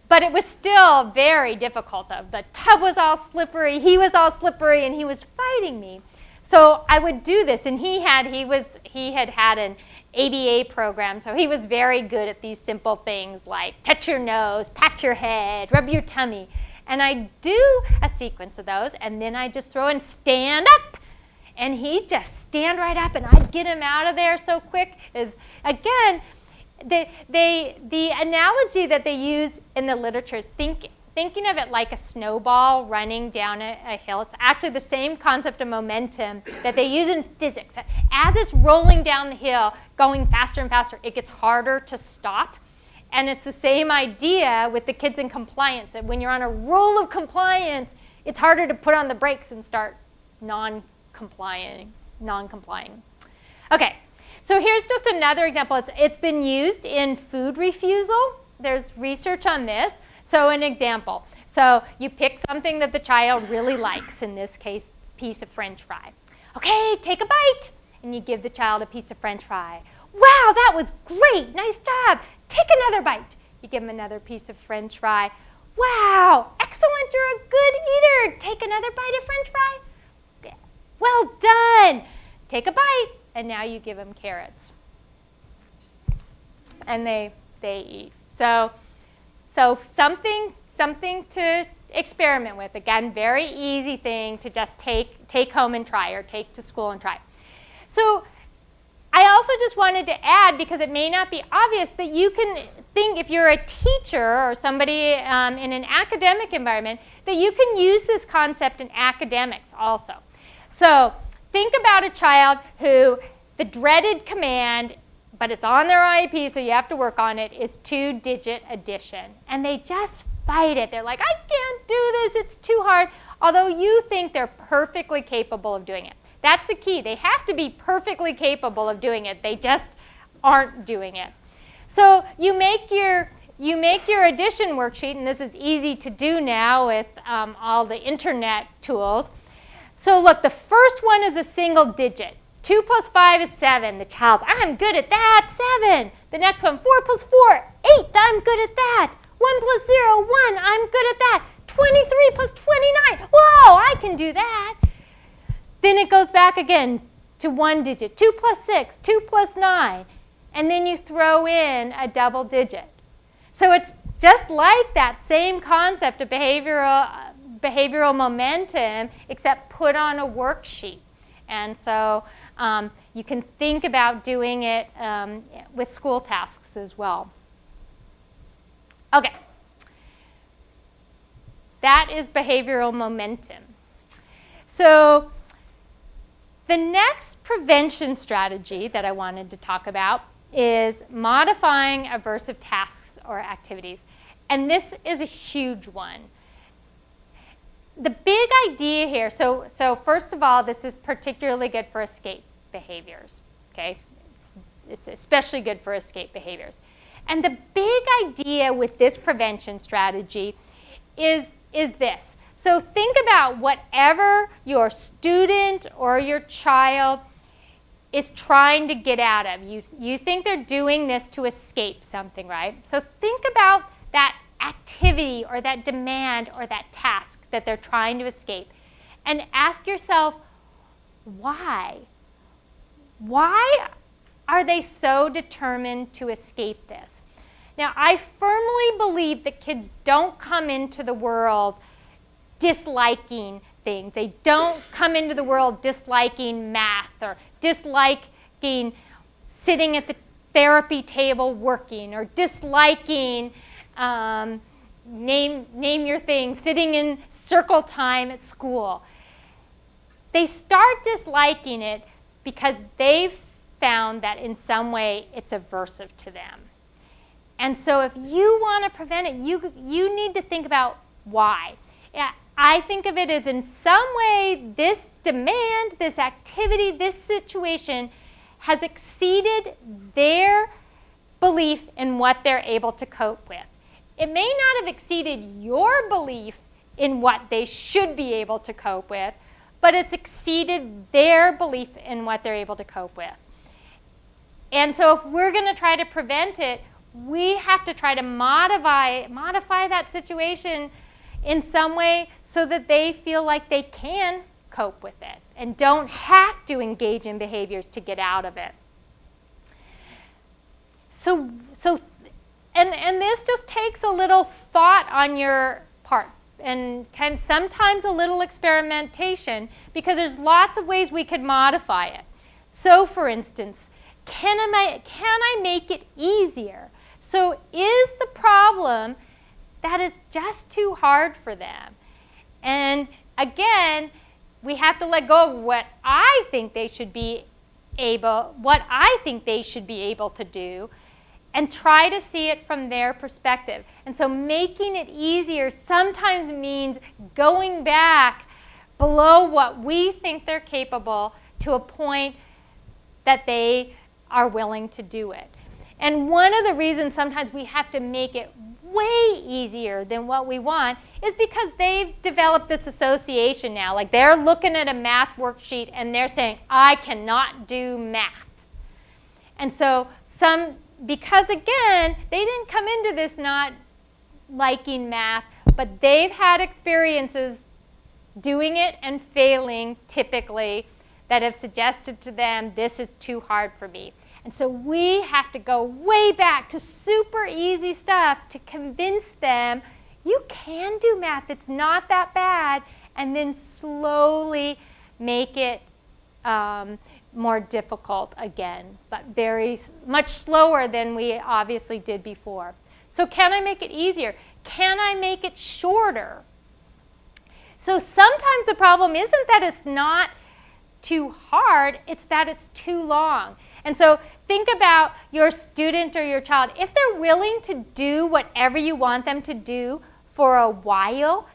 But it was still very difficult. The tub was all slippery, he was all slippery, and he was fighting me. So I would do this, and he had an ABA program, so he was very good at these simple things like touch your nose, pat your head, rub your tummy. And I'd do a sequence of those, and then I'd just throw in stand up. And he'd just stand right up, and I'd get him out of there so quick. Again, the analogy that they use in the literature is thinking of it like a snowball running down a hill. It's actually the same concept of momentum that they use in physics. As it's rolling down the hill, going faster and faster, it gets harder to stop. And it's the same idea with the kids in compliance, that when you're on a roll of compliance, it's harder to put on the brakes and start non-complying. Okay, so here's just another example. It's been used in food refusal. There's research on this. So an example. So you pick something that the child really likes, in this case, piece of French fry. Okay, take a bite. And you give the child a piece of French fry. Wow, that was great. Nice job. Take another bite. You give them another piece of French fry. Wow, excellent. You're a good eater. Take another bite of French fry. Well done. take a bite, and now you give them carrots. And they eat. So something to experiment with. Again, very easy thing to just take home and try, or take to school and try. So I also just wanted to add, because it may not be obvious, that you can think, if you're a teacher or somebody in an academic environment, that you can use this concept in academics also. So think about a child who the dreaded command, but it's on their IEP, so you have to work on it, is 2-digit addition. And they just fight it. They're like, I can't do this, it's too hard, although you think they're perfectly capable of doing it. That's the key. They have to be perfectly capable of doing it. They just aren't doing it. So you make your addition worksheet, and this is easy to do now with all the internet tools. So look, the first one is a single digit. 2 plus 5 is 7. The child's, I'm good at that, 7. The next one, 4 plus 4, 8. I'm good at that. 1 plus 0, 1. I'm good at that. 23 plus 29. Whoa, I can do that. Then it goes back again to 1 digit. 2 plus 6, 2 plus 9. And then you throw in a double digit. So it's just like that same concept of behavioral momentum, except put on a worksheet. And so you can think about doing it with school tasks as well. Okay. That is behavioral momentum. So the next prevention strategy that I wanted to talk about is modifying aversive tasks or activities. And this is a huge one. The big idea here, so first of all, this is particularly good for escape behaviors, okay? It's especially good for escape behaviors. And the big idea with this prevention strategy is this. So think about whatever your student or your child is trying to get out of. You think they're doing this to escape something, right? So think about that activity or that demand or that task that they're trying to escape, and ask yourself, why? Why are they so determined to escape this? Now, I firmly believe that kids don't come into the world disliking things. They don't come into the world disliking math or disliking sitting at the therapy table working, or disliking name your thing, sitting in circle time at school. They start disliking it because they've found that in some way it's aversive to them. And so if you want to prevent it, you need to think about why. Yeah, I think of it as, in some way, this demand, this activity, this situation has exceeded their belief in what they're able to cope with. It may not have exceeded your belief in what they should be able to cope with, but it's exceeded their belief in what they're able to cope with. And so if we're going to try to prevent it, we have to try to modify that situation in some way so that they feel like they can cope with it and don't have to engage in behaviors to get out of it. And this just takes a little thought on your part, and sometimes a little experimentation, because there's lots of ways we could modify it. So for instance, can I make it easier? So is the problem that is just too hard for them? And again, we have to let go of what I think they should be able to do, and try to see it from their perspective. And so making it easier sometimes means going back below what we think they're capable to a point that they are willing to do it. And one of the reasons sometimes we have to make it way easier than what we want is because they've developed this association now. Like, they're looking at a math worksheet and they're saying, I cannot do math. And so because again, they didn't come into this not liking math, but they've had experiences doing it and failing typically that have suggested to them, this is too hard for me. And so we have to go way back to super easy stuff to convince them, you can do math, it's not that bad, and then slowly make it more difficult again, but very much slower than we obviously did before. So can I make it easier? Can I make it shorter? So sometimes the problem isn't that it's not too hard, it's that it's too long. And so think about your student or your child. If they're willing to do whatever you want them to do for a while,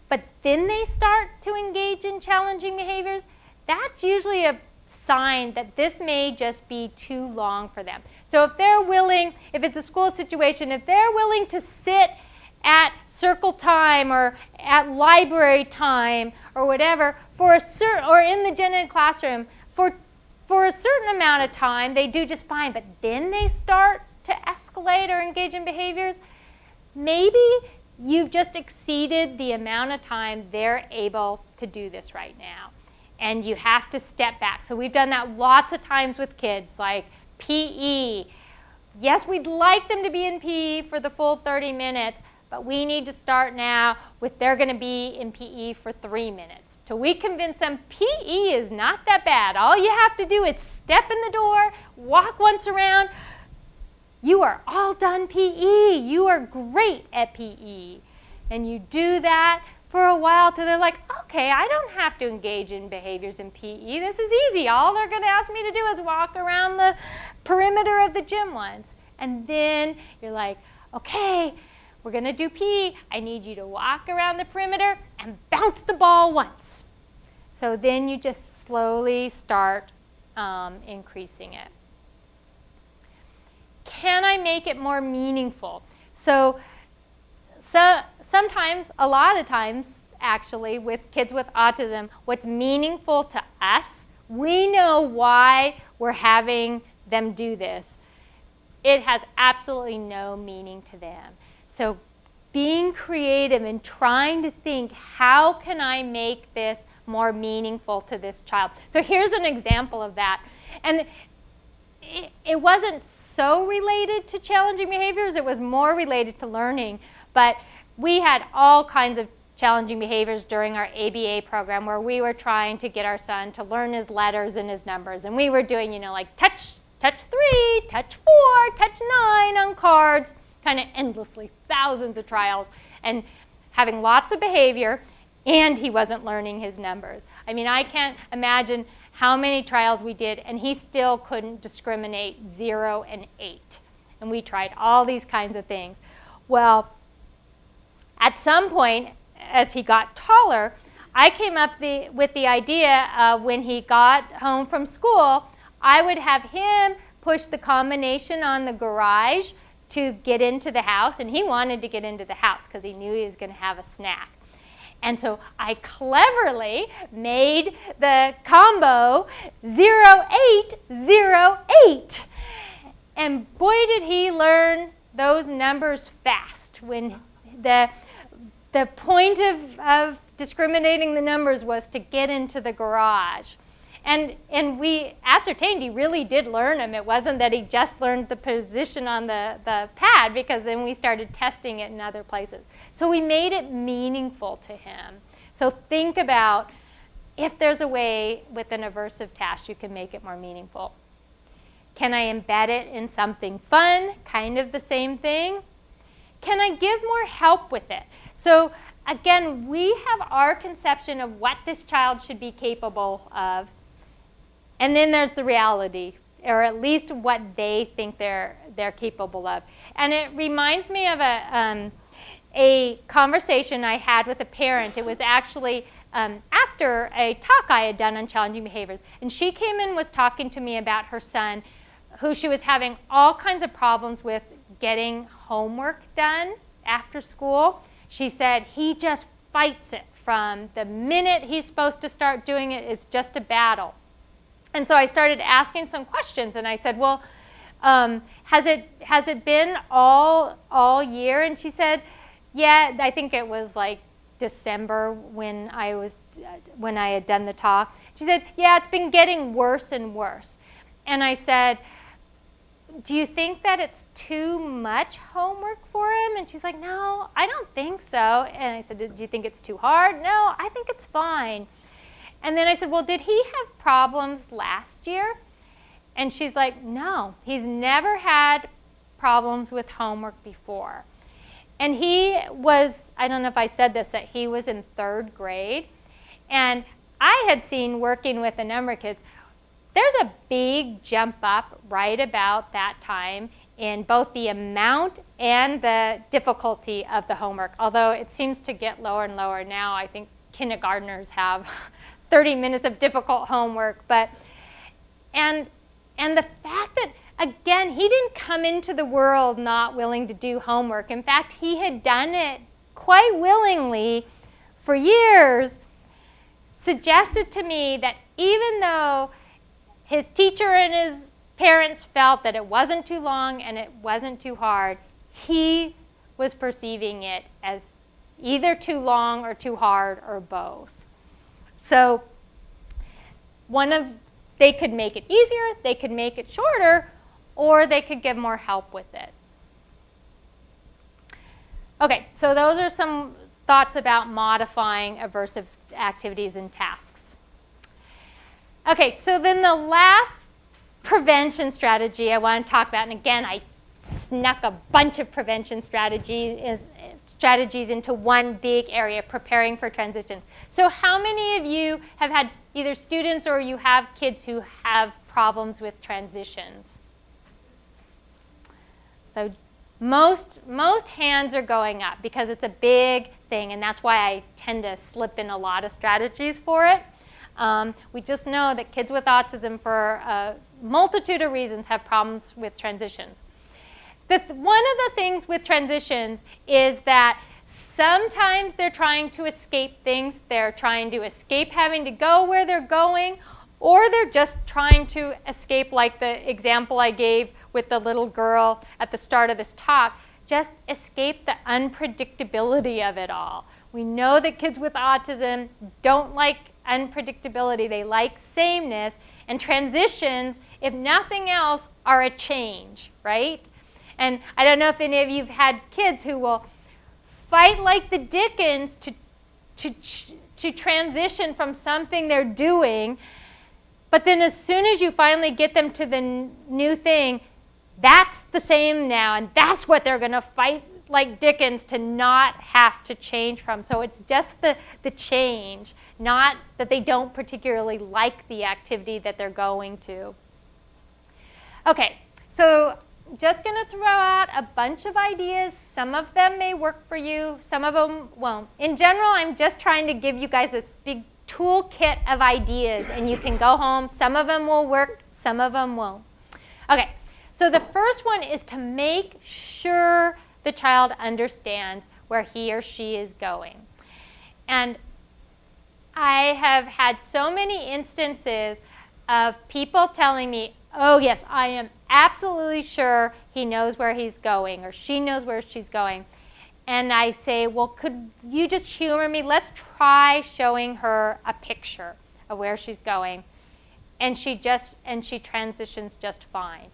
but then they start to engage in challenging behaviors, that's usually a sign that this may just be too long for them. So if they're willing, if it's a school situation, if they're willing to sit at circle time or at library time or whatever for a certain, or in the gen ed classroom for a certain amount of time, they do just fine, but then they start to escalate or engage in behaviors, maybe you've just exceeded the amount of time they're able to do this right now. And you have to step back. So we've done that lots of times with kids, like PE. Yes, we'd like them to be in PE for the full 30 minutes, but we need to start now with they're going to be in PE for 3 minutes. Till we convince them PE is not that bad. All you have to do is step in the door, walk once around. You are all done PE. You are great at PE. And you do that for a while till they're like, okay, I don't have to engage in behaviors in PE. This is easy. All they're going to ask me to do is walk around the perimeter of the gym once. And then you're like, okay, we're going to do PE. I need you to walk around the perimeter and bounce the ball once. So then you just slowly start increasing it. Can I make it more meaningful? So sometimes, a lot of times, actually, with kids with autism, what's meaningful to us, we know why we're having them do this. It has absolutely no meaning to them. So being creative and trying to think, how can I make this more meaningful to this child? So here's an example of that. And it wasn't so related to challenging behaviors, it was more related to learning. But we had all kinds of challenging behaviors during our ABA program where we were trying to get our son to learn his letters and his numbers. And we were doing, like touch 3, touch 4, touch 9 on cards, kind of endlessly, thousands of trials, and having lots of behavior, and he wasn't learning his numbers. I mean, I can't imagine how many trials we did, and he still couldn't discriminate 0 and 8. And we tried all these kinds of things. Well, at some point, as he got taller, I came up with the idea of when he got home from school, I would have him push the combination on the garage to get into the house, and he wanted to get into the house because he knew he was going to have a snack. And so I cleverly made the combo 0808. And boy, did he learn those numbers fast. When the point of discriminating the numbers was to get into the garage. And we ascertained he really did learn them. It wasn't that he just learned the position on the pad, because then we started testing it in other places. So we made it meaningful to him. So think about if there's a way with an aversive task you can make it more meaningful. Can I embed it in something fun, kind of the same thing? Can I give more help with it? So again, we have our conception of what this child should be capable of, and then there's the reality, or at least what they think they're capable of. And it reminds me of a conversation I had with a parent. It was actually after a talk I had done on challenging behaviors. And she came in and was talking to me about her son, who she was having all kinds of problems with getting homework done after school. She said he just fights it from the minute he's supposed to start doing it. It's just a battle. And so I started asking some questions, and I said, well, has it been all year? And she said, yeah, I think it was like December when I had done the talk. She said, yeah, it's been getting worse and worse. And I said, do you think that it's too much homework for him? And she's like, no, I don't think so. And I said, do you think it's too hard? No, I think it's fine. And then I said, well, did he have problems last year? And she's like, no, he's never had problems with homework before. And he was, I don't know if I said this, that he was in 3rd grade. And I had seen, working with a number of kids, there's a big jump up right about that time in both the amount and the difficulty of the homework, although it seems to get lower and lower now. I think kindergartners have 30 minutes of difficult homework. And the fact that, again, he didn't come into the world not willing to do homework. In fact, he had done it quite willingly for years, suggested to me that even though his teacher and his parents felt that it wasn't too long and it wasn't too hard, he was perceiving it as either too long or too hard or both. So they could make it easier, they could make it shorter, or they could give more help with it. Okay, so those are some thoughts about modifying aversive activities and tasks. Okay, so then the last prevention strategy I want to talk about, and again, I snuck a bunch of prevention strategies into one big area, preparing for transition. So how many of you have had either students or you have kids who have problems with transitions? So most hands are going up because it's a big thing, and that's why I tend to slip in a lot of strategies for it. We just know that kids with autism, for a multitude of reasons, have problems with transitions. One of the things with transitions is that sometimes they're trying to escape things. They're trying to escape having to go where they're going, or they're just trying to escape, like the example I gave with the little girl at the start of this talk, just escape the unpredictability of it all. We know that kids with autism don't like unpredictability. They like sameness, and transitions, if nothing else, are a change, right? And I don't know if any of you have had kids who will fight like the dickens to transition from something they're doing, but then as soon as you finally get them to the new thing, that's the same now, and that's what they're going to fight like dickens to not have to change from. So it's just the change, not that they don't particularly like the activity that they're going to. Okay, so just going to throw out a bunch of ideas. Some of them may work for you, some of them won't. In general, I'm just trying to give you guys this big toolkit of ideas, and you can go home. Some of them will work, some of them won't. Okay, so the first one is to make sure the child understands where he or she is going. And I have had so many instances of people telling me, oh yes, I am absolutely sure he knows where he's going or she knows where she's going. And I say, well, could you just humor me? Let's try showing her a picture of where she's going. And she transitions just fine.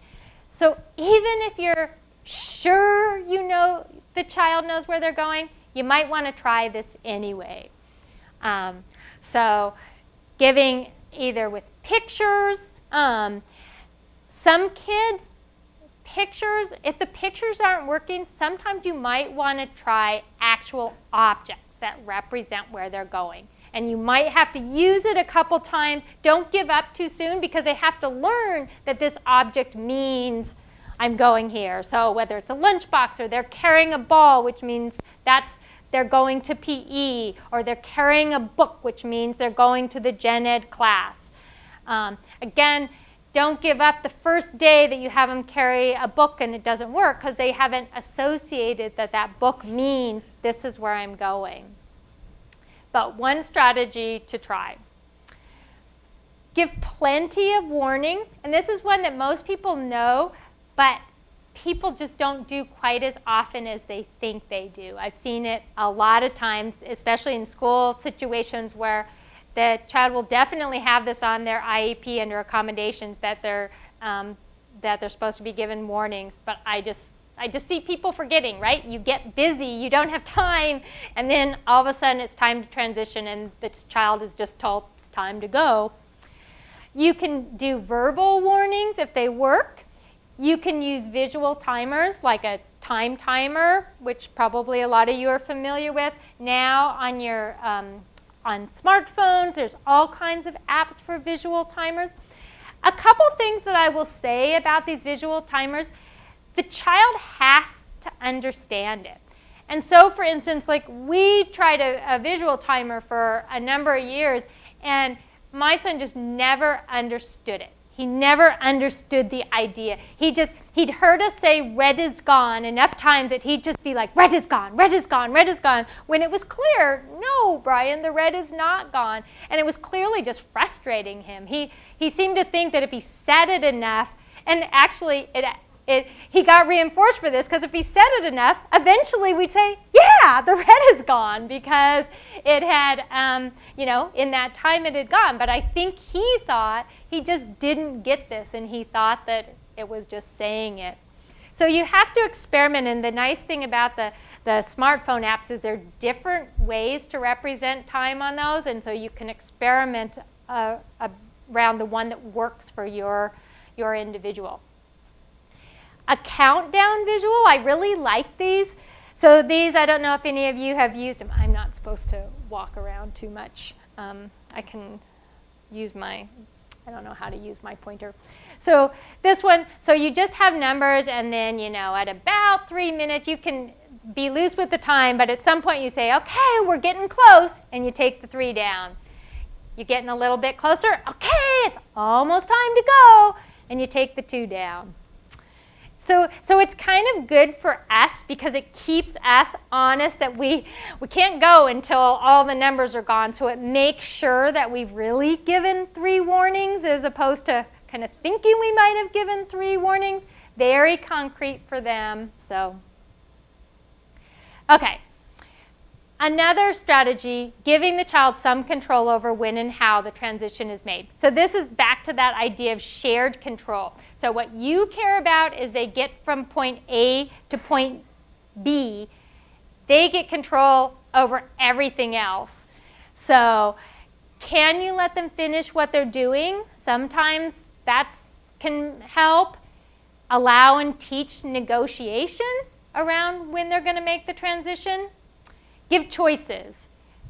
So even if you're sure you know the child knows where they're going, you might want to try this anyway. So giving either with pictures, some kids, pictures, if the pictures aren't working, sometimes you might want to try actual objects that represent where they're going. And you might have to use it a couple times. Don't give up too soon, because they have to learn that this object means I'm going here. So whether it's a lunchbox or they're carrying a ball, which means they're going to PE, or they're carrying a book, which means they're going to the gen ed class. Again, don't give up the first day that you have them carry a book and it doesn't work, because they haven't associated that book means this is where I'm going. But one strategy to try. Give plenty of warning, and this is one that most people know, but people just don't do quite as often as they think they do. I've seen it a lot of times, especially in school situations where the child will definitely have this on their IEP under accommodations that they're supposed to be given warnings, but I just see people forgetting, right? You get busy, you don't have time, and then all of a sudden it's time to transition and the child is just told it's time to go. You can do verbal warnings if they work. You can use visual timers like a time timer, which probably a lot of you are familiar with. Now on your on smartphones, there's all kinds of apps for visual timers. A couple things that I will say about these visual timers: the child has to understand it. And so, for instance, like we tried a visual timer for a number of years, and my son just never understood it. He never understood the idea. He'd heard us say red is gone enough times that he'd just be like, red is gone, red is gone, red is gone, when it was clear, no, Brian, the red is not gone. And it was clearly just frustrating him. He seemed to think that if he said it enough, and actually he got reinforced for this, because if he said it enough, eventually we'd say, yeah, the red is gone, because it had, in that time it had gone. But I think he thought he just didn't get this, and he thought that it was just saying it. So you have to experiment, and the nice thing about the smartphone apps is there are different ways to represent time on those, and so you can experiment around the one that works for your individual. A countdown visual, I really like these. So these, I don't know if any of you have used them. I'm not supposed to walk around too much. I can use I don't know how to use my pointer. So this one, so you just have numbers, and then, at about 3 minutes, you can be loose with the time, but at some point you say, okay, we're getting close, and you take the 3 down. You're getting a little bit closer. Okay, it's almost time to go, and you take the 2 down. So it's kind of good for us because it keeps us honest that we can't go until all the numbers are gone. So it makes sure that we've really given 3 warnings as opposed to kind of thinking we might have given 3 warnings. Very concrete for them. So, okay. Another strategy, giving the child some control over when and how the transition is made. So this is back to that idea of shared control. So what you care about is they get from point A to point B. They get control over everything else. So can you let them finish what they're doing? Sometimes that can help. Allow and teach negotiation around when they're going to make the transition. Give choices.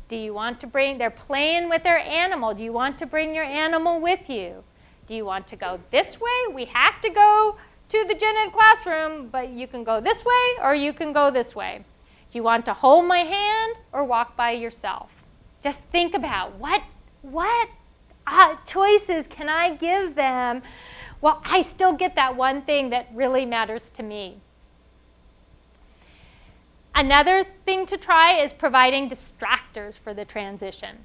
Do you want to they're playing with their animal. Do you want to bring your animal with you? Do you want to go this way? We have to go to the gen ed classroom, but you can go this way or you can go this way. Do you want to hold my hand or walk by yourself? Just think about what choices can I give them? Well, I still get that one thing that really matters to me. Another thing to try is providing distractors for the transition.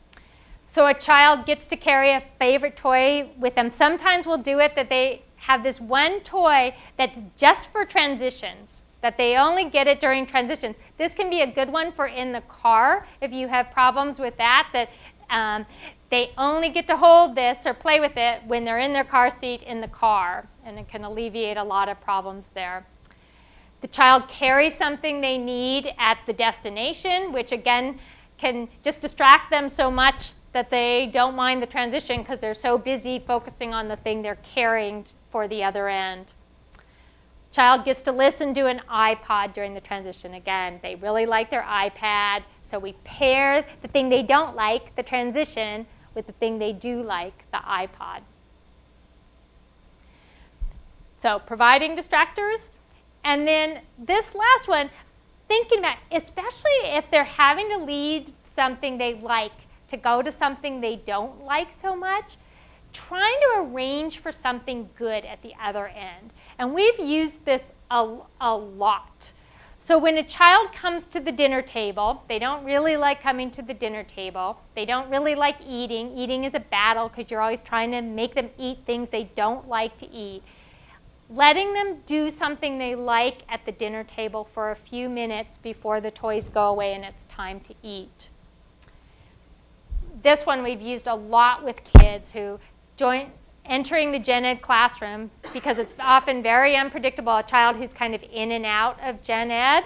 So a child gets to carry a favorite toy with them. Sometimes we'll do it that they have this one toy that's just for transitions, that they only get it during transitions. This can be a good one for in the car if you have problems with that they only get to hold this or play with it when they're in their car seat in the car, and it can alleviate a lot of problems there. The child carries something they need at the destination, which again can just distract them so much that they don't mind the transition because they're so busy focusing on the thing they're carrying for the other end. Child gets to listen to an iPod during the transition. Again, they really like their iPad, so we pair the thing they don't like, the transition, with the thing they do like, the iPod. So providing distractors. And then this last one, thinking about, especially if they're having to lead something they like to go to something they don't like so much, trying to arrange for something good at the other end. And we've used this a lot. So when a child comes to the dinner table, they don't really like coming to the dinner table. They don't really like eating. Eating is a battle because you're always trying to make them eat things they don't like to eat. letting them do something they like at the dinner table for a few minutes before the toys go away and it's time to eat. This one we've used a lot with kids who entering the gen ed classroom because it's often very unpredictable, a child who's kind of in and out of gen ed.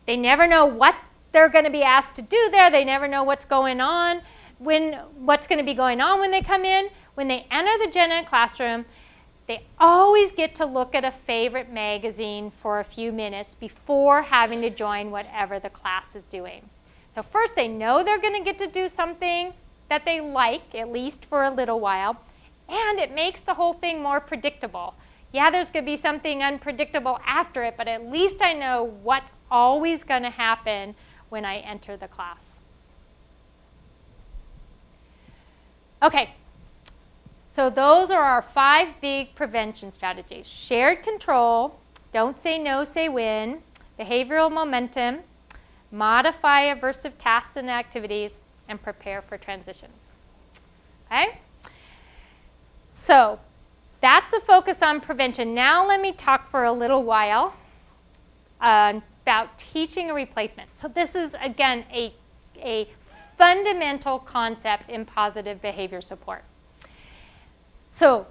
They never know what they're going to be asked to do there. They never know what's going on, what's going to be going on when they come in. When they enter the gen ed classroom, they always get to look at a favorite magazine for a few minutes before having to join whatever the class is doing. So first, they know they're going to get to do something that they like, at least for a little while, and it makes the whole thing more predictable. Yeah, there's going to be something unpredictable after it, but at least I know what's always going to happen when I enter the class. Okay, so those are our 5 big prevention strategies. Shared control, don't say no, say when, behavioral momentum, modify aversive tasks and activities, and prepare for transitions. Okay? So that's the focus on prevention. Now let me talk for a little while about teaching a replacement. So this is, again, a fundamental concept in positive behavior support. So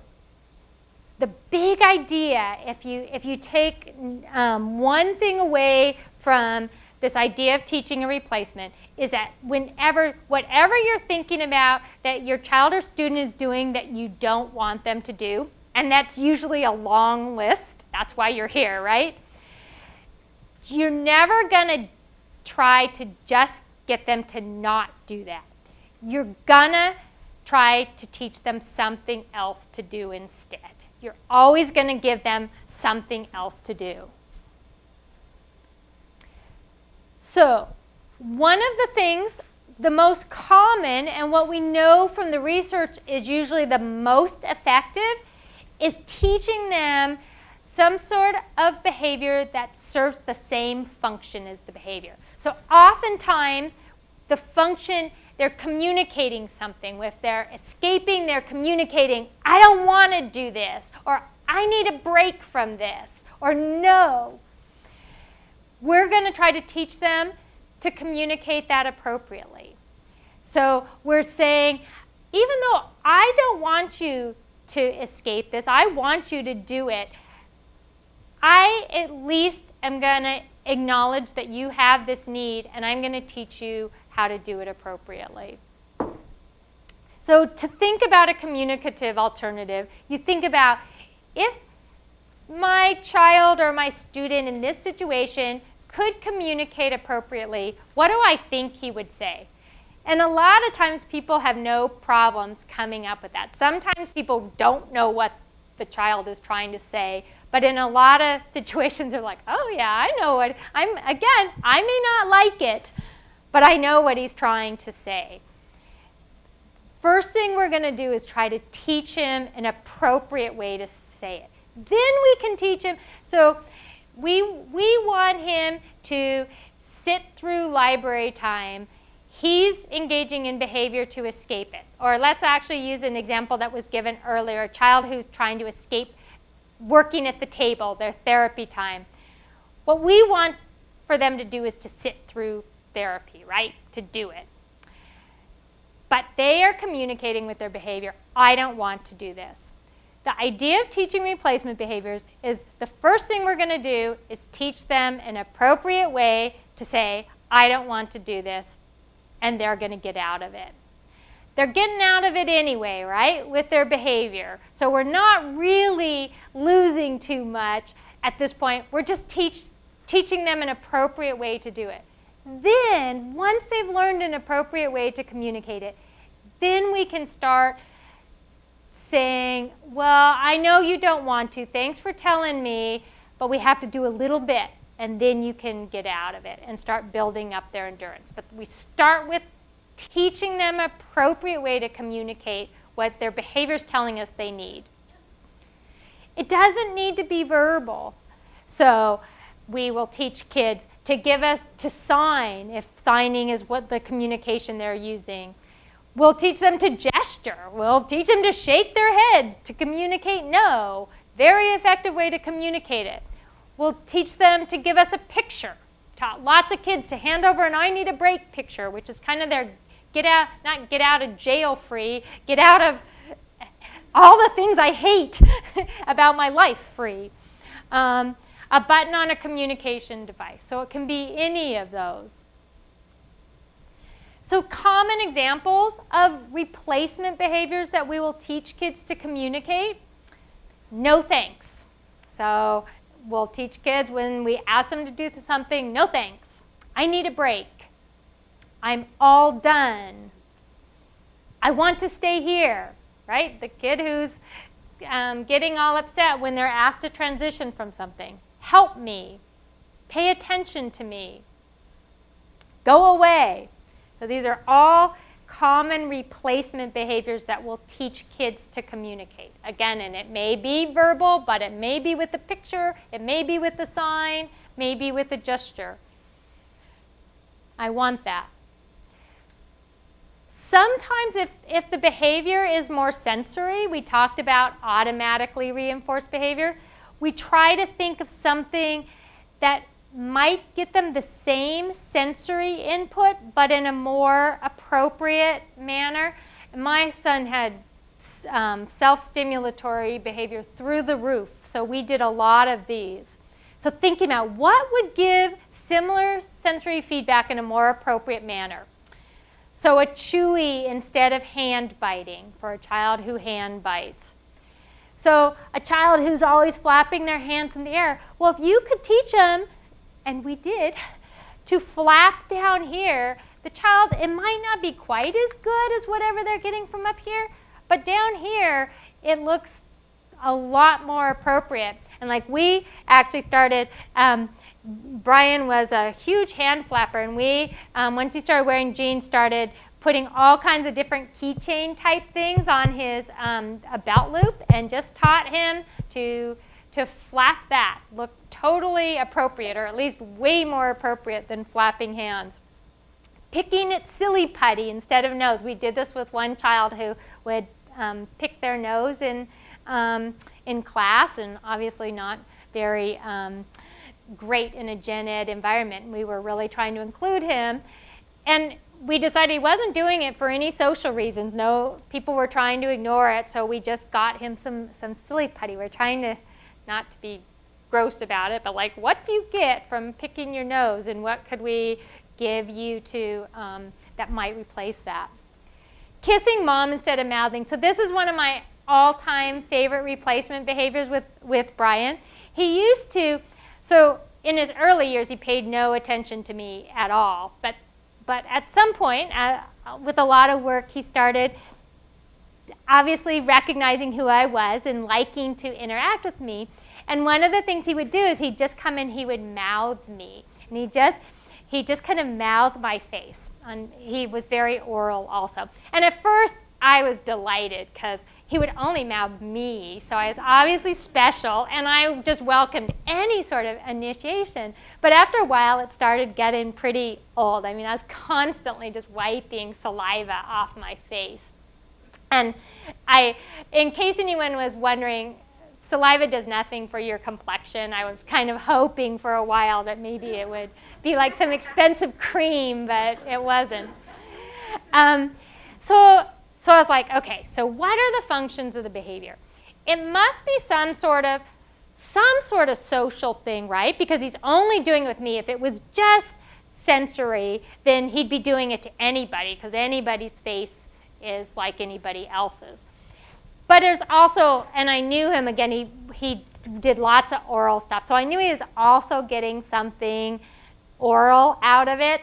the big idea, if you take one thing away from this idea of teaching a replacement, is that whatever you're thinking about that your child or student is doing that you don't want them to do, and that's usually a long list, that's why you're here, right? You're never going to try to just get them to not do that. You're going to try to teach them something else to do instead. You're always going to give them something else to do. So, one of the things, the most common, and what we know from the research is usually the most effective, is teaching them some sort of behavior that serves the same function as the behavior. So oftentimes, the function, they're communicating something. If they're escaping, they're communicating, I don't want to do this, or I need a break from this, or no. We're going to try to teach them to communicate that appropriately. So we're saying, even though I don't want you to escape this, I want you to do it, I at least am going to acknowledge that you have this need, and I'm going to teach you how to do it appropriately. So to think about a communicative alternative, you think about, if my child or my student in this situation could communicate appropriately, what do I think he would say? And a lot of times people have no problems coming up with that. Sometimes people don't know what the child is trying to say, but in a lot of situations they're like, oh yeah, I know what, I may not like it, but I know what he's trying to say. First thing we're going to do is try to teach him an appropriate way to say it. Then we can teach him, so we want him to sit through library time. He's engaging in behavior to escape it. Or let's actually use an example that was given earlier, a child who's trying to escape working at the table, their therapy time. What we want for them to do is to sit through therapy, right? To do it. But they are communicating with their behavior, I don't want to do this. The idea of teaching replacement behaviors is the first thing we're going to do is teach them an appropriate way to say, I don't want to do this, and they're going to get out of it. They're getting out of it anyway, right, with their behavior. So we're not really losing too much at this point. We're just teaching them an appropriate way to do it. Then, once they've learned an appropriate way to communicate it, then we can start saying, well, I know you don't want to. Thanks for telling me, but we have to do a little bit, and then you can get out of it and start building up their endurance. But we start with teaching them an appropriate way to communicate what their behavior is telling us they need. It doesn't need to be verbal. So we will teach kids to sign, if signing is what the communication they're using. We'll teach them to gesture. We'll teach them to shake their heads to communicate no, Very effective way to communicate it. We'll teach them to give us a picture. Taught lots of kids to hand over an I need a break picture, which is kind of their not get out of jail free, get out of all the things I hate about my life free. A button on a communication device. So it can be any of those. So common examples of replacement behaviors that we will teach kids to communicate. No thanks. So we'll teach kids when we ask them to do something, no thanks. I need a break. I'm all done. I want to stay here, right? The kid who's getting all upset when they're asked to transition from something. Help me. Pay attention to me. Go away. So these are all common replacement behaviors that will teach kids to communicate. Again, and it may be verbal, but it may be with a picture, it may be with a sign, maybe with a gesture. I want that. Sometimes if the behavior is more sensory, we talked about automatically reinforced behavior, we try to think of something that might get them the same sensory input, but in a more appropriate manner. My son had self-stimulatory behavior through the roof, so we did a lot of these. So thinking about what would give similar sensory feedback in a more appropriate manner. So a chewy instead of hand biting for a child who hand bites. So a child who's always flapping their hands in the air. Well, if you could teach them, and we did, to flap down here, the child, it might not be quite as good as whatever they're getting from up here, but down here, it looks a lot more appropriate. And like we actually started, Brian was a huge hand flapper, and we, once he started wearing jeans, started putting all kinds of different keychain type things on his a belt loop, and just taught him to flap that. Looked totally appropriate, or at least way more appropriate than flapping hands. Picking its silly putty instead of nose. We did this with one child who would pick their nose in class, and obviously not very great in a gen ed environment. We were really trying to include him, and we decided he wasn't doing it for any social reasons. No, people were trying to ignore it, so we just got him some silly putty. We're trying to, not to be gross about it, but like, what do you get from picking your nose, and what could we give you to that might replace that? Kissing mom instead of mouthing. So this is one of my all-time favorite replacement behaviors with Brian. He used to, so in his early years, he paid no attention to me at all. But at some point, with a lot of work, he started obviously recognizing who I was and liking to interact with me. And one of the things he would do is he'd just come in, he would mouth me. And he just kind of mouthed my face. And he was very oral also. And at first, I was delighted because he would only mouth me. So I was obviously special, and I just welcomed any sort of initiation. But after a while, it started getting pretty old. I mean, I was constantly just wiping saliva off my face. And in case anyone was wondering, saliva does nothing for your complexion. I was kind of hoping for a while that maybe it would be like some expensive cream, but it wasn't. So I was like, okay, so what are the functions of the behavior? It must be some sort of social thing, right? Because he's only doing it with me. If it was just sensory, then he'd be doing it to anybody, because anybody's face is like anybody else's. But there's also, and I knew him, again, he did lots of oral stuff. So I knew he was also getting something oral out of it,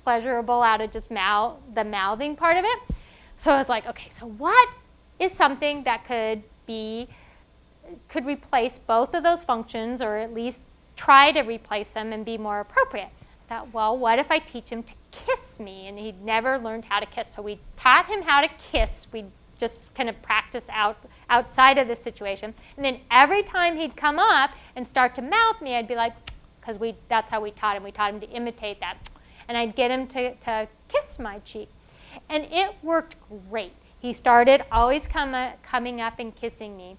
pleasurable out of just the mouthing part of it. So I was like, okay, so what is something that could replace both of those functions, or at least try to replace them and be more appropriate? I thought, well, what if I teach him to kiss me? And he'd never learned how to kiss. So we taught him how to kiss. We just kind of practice outside of this situation. And then every time he'd come up and start to mouth me, I'd be like, because that's how we taught him. We taught him to imitate that. And I'd get him to kiss my cheek. And it worked great. He started always coming up and kissing me.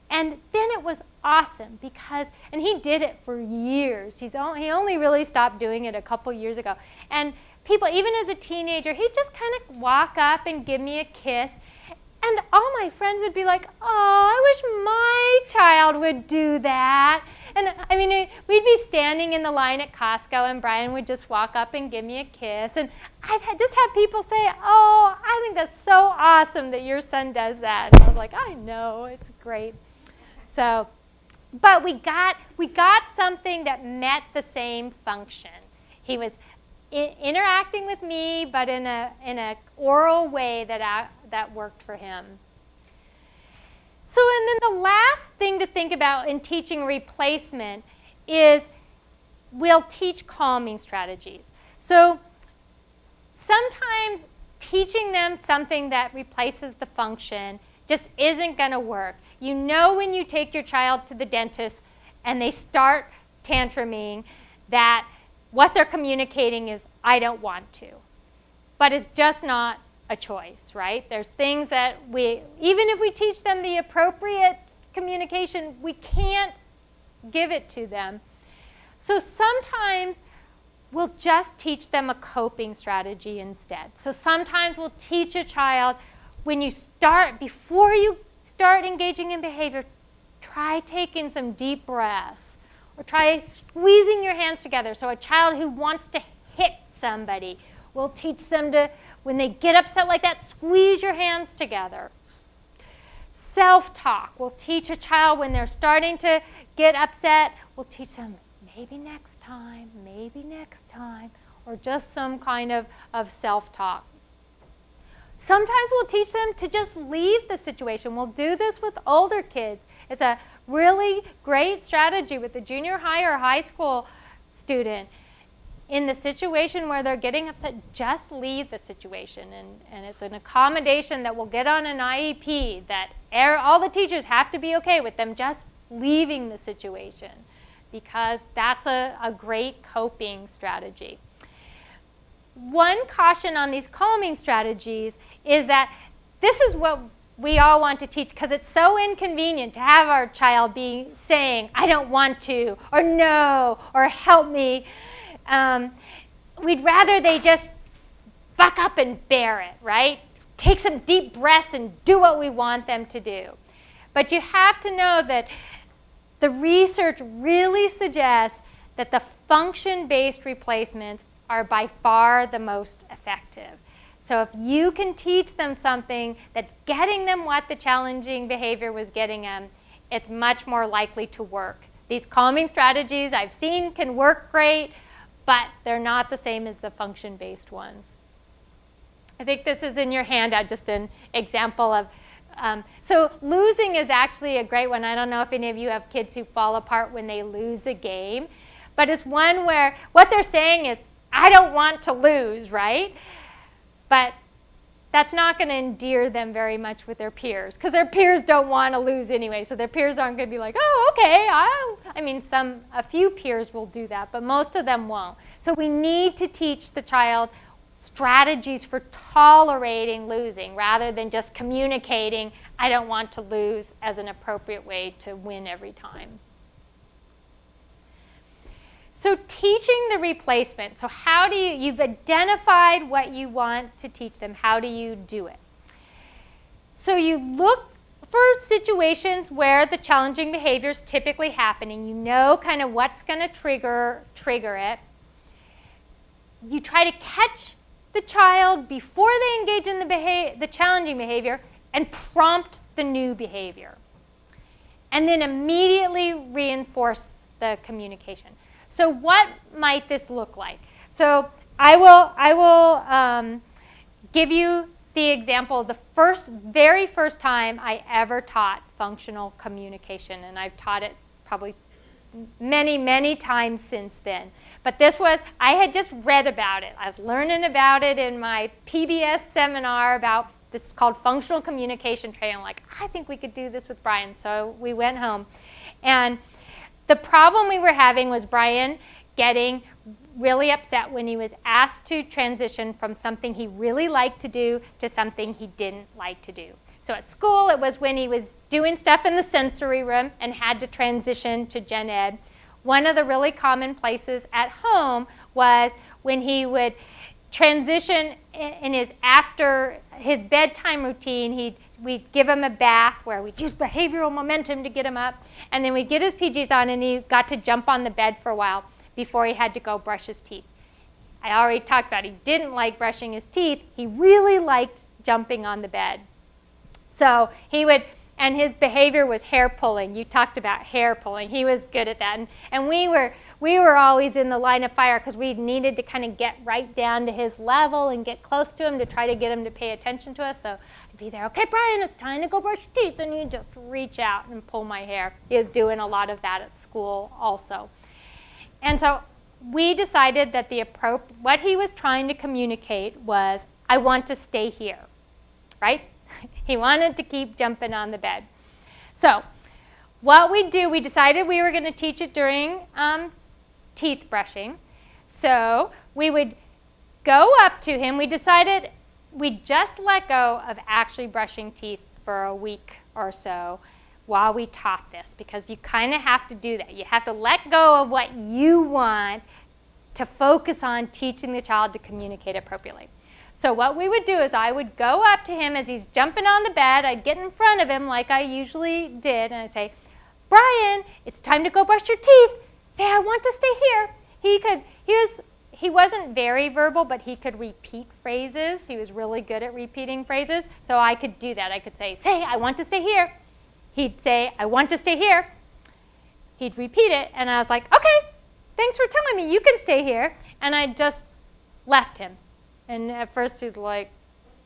And then it was awesome because, and he did it for years. He only really stopped doing it a couple years ago. And people, even as a teenager, he'd just kind of walk up and give me a kiss. And all my friends would be like, oh, I wish my child would do that. And I mean, we'd be standing in the line at Costco and Brian would just walk up and give me a kiss. And I'd just have people say, oh, I think that's so awesome that your son does that. And I was like, I know, it's great. So, but we got something that met the same function. He was interacting with me, but in a oral way that worked for him. So, and then the last thing to think about in teaching replacement is we'll teach calming strategies. So sometimes teaching them something that replaces the function just isn't going to work. You know when you take your child to the dentist and they start tantruming that what they're communicating is, I don't want to. But it's just not a choice, right? There's things that even if we teach them the appropriate communication, we can't give it to them. So sometimes we'll just teach them a coping strategy instead. So sometimes we'll teach a child, before you start engaging in behavior, try taking some deep breaths, or try squeezing your hands together. So a child who wants to hit somebody, we'll teach them to, when they get upset like that, squeeze your hands together. Self-talk. We'll teach a child when they're starting to get upset, we'll teach them maybe next time, or just some kind of self-talk. Sometimes we'll teach them to just leave the situation. We'll do this with older kids. It's a really great strategy with a junior high or high school student. In the situation where they're getting upset, just leave the situation. And it's an accommodation that will get on an IEP that all the teachers have to be okay with them just leaving the situation, because that's a great coping strategy. One caution on these calming strategies is that this is what we all want to teach, because it's so inconvenient to have our child be saying, I don't want to, or no, or help me. We'd rather they just buck up and bear it, right? Take some deep breaths and do what we want them to do. But you have to know that the research really suggests that the function-based replacements are by far the most effective. So if you can teach them something that's getting them what the challenging behavior was getting them, it's much more likely to work. These calming strategies I've seen can work great, but they're not the same as the function-based ones. I think this is in your handout, just an example of, so losing is actually a great one. I don't know if any of you have kids who fall apart when they lose a game, but it's one where what they're saying is, I don't want to lose, right? But that's not going to endear them very much with their peers, because their peers don't want to lose anyway, so their peers aren't going to be like, oh, okay, a few peers will do that, but most of them won't. So we need to teach the child strategies for tolerating losing rather than just communicating, I don't want to lose, as an appropriate way to win every time. So teaching the replacement. So how do you've identified what you want to teach them. How do you do it? So you look for situations where the challenging behavior is typically happening. You know kind of what's going to trigger it. You try to catch the child before they engage in the challenging behavior and prompt the new behavior. And then immediately reinforce the communication. So what might this look like? So I will give you the example of the very first time I ever taught functional communication, and I've taught it probably many, many times since then. But I had just read about it. I was learning about it in my PBS seminar about this called functional communication training. I'm like, I think we could do this with Brian. So we went home. And the problem we were having was Brian getting really upset when he was asked to transition from something he really liked to do to something he didn't like to do. So So at school, it was when he was doing stuff in the sensory room and had to transition to gen ed. One of the really common places at home was when he would transition in his after his bedtime routine. We'd give him a bath where we'd use behavioral momentum to get him up, and then we'd get his PJs on, and he got to jump on the bed for a while before he had to go brush his teeth. I already talked about he didn't like brushing his teeth. He really liked jumping on the bed. So he would, and his behavior was hair pulling. You talked about hair pulling. He was good at that. And we were always in the line of fire because we needed to kind of get right down to his level and get close to him to try to get him to pay attention to us. So I'd be there, okay, Brian, it's time to go brush your teeth. And he'd just reach out and pull my hair. He was doing a lot of that at school also. And so we decided that what he was trying to communicate was, I want to stay here, right? He wanted to keep jumping on the bed. So what we decided we were going to teach it during teeth brushing. So we would go up to him. We decided we'd just let go of actually brushing teeth for a week or so while we taught this, because you kind of have to do that. You have to let go of what you want to focus on teaching the child to communicate appropriately. So what we would do is I would go up to him as he's jumping on the bed. I'd get in front of him like I usually did, and I'd say, Brian, it's time to go brush your teeth. Say, I want to stay here. He wasn't very verbal, but he could repeat phrases. He was really good at repeating phrases, so I could do that. I could say, I want to stay here. He'd say, I want to stay here. He'd repeat it, and I was like, okay, thanks for telling me you can stay here. And I just left him. And at first he's like,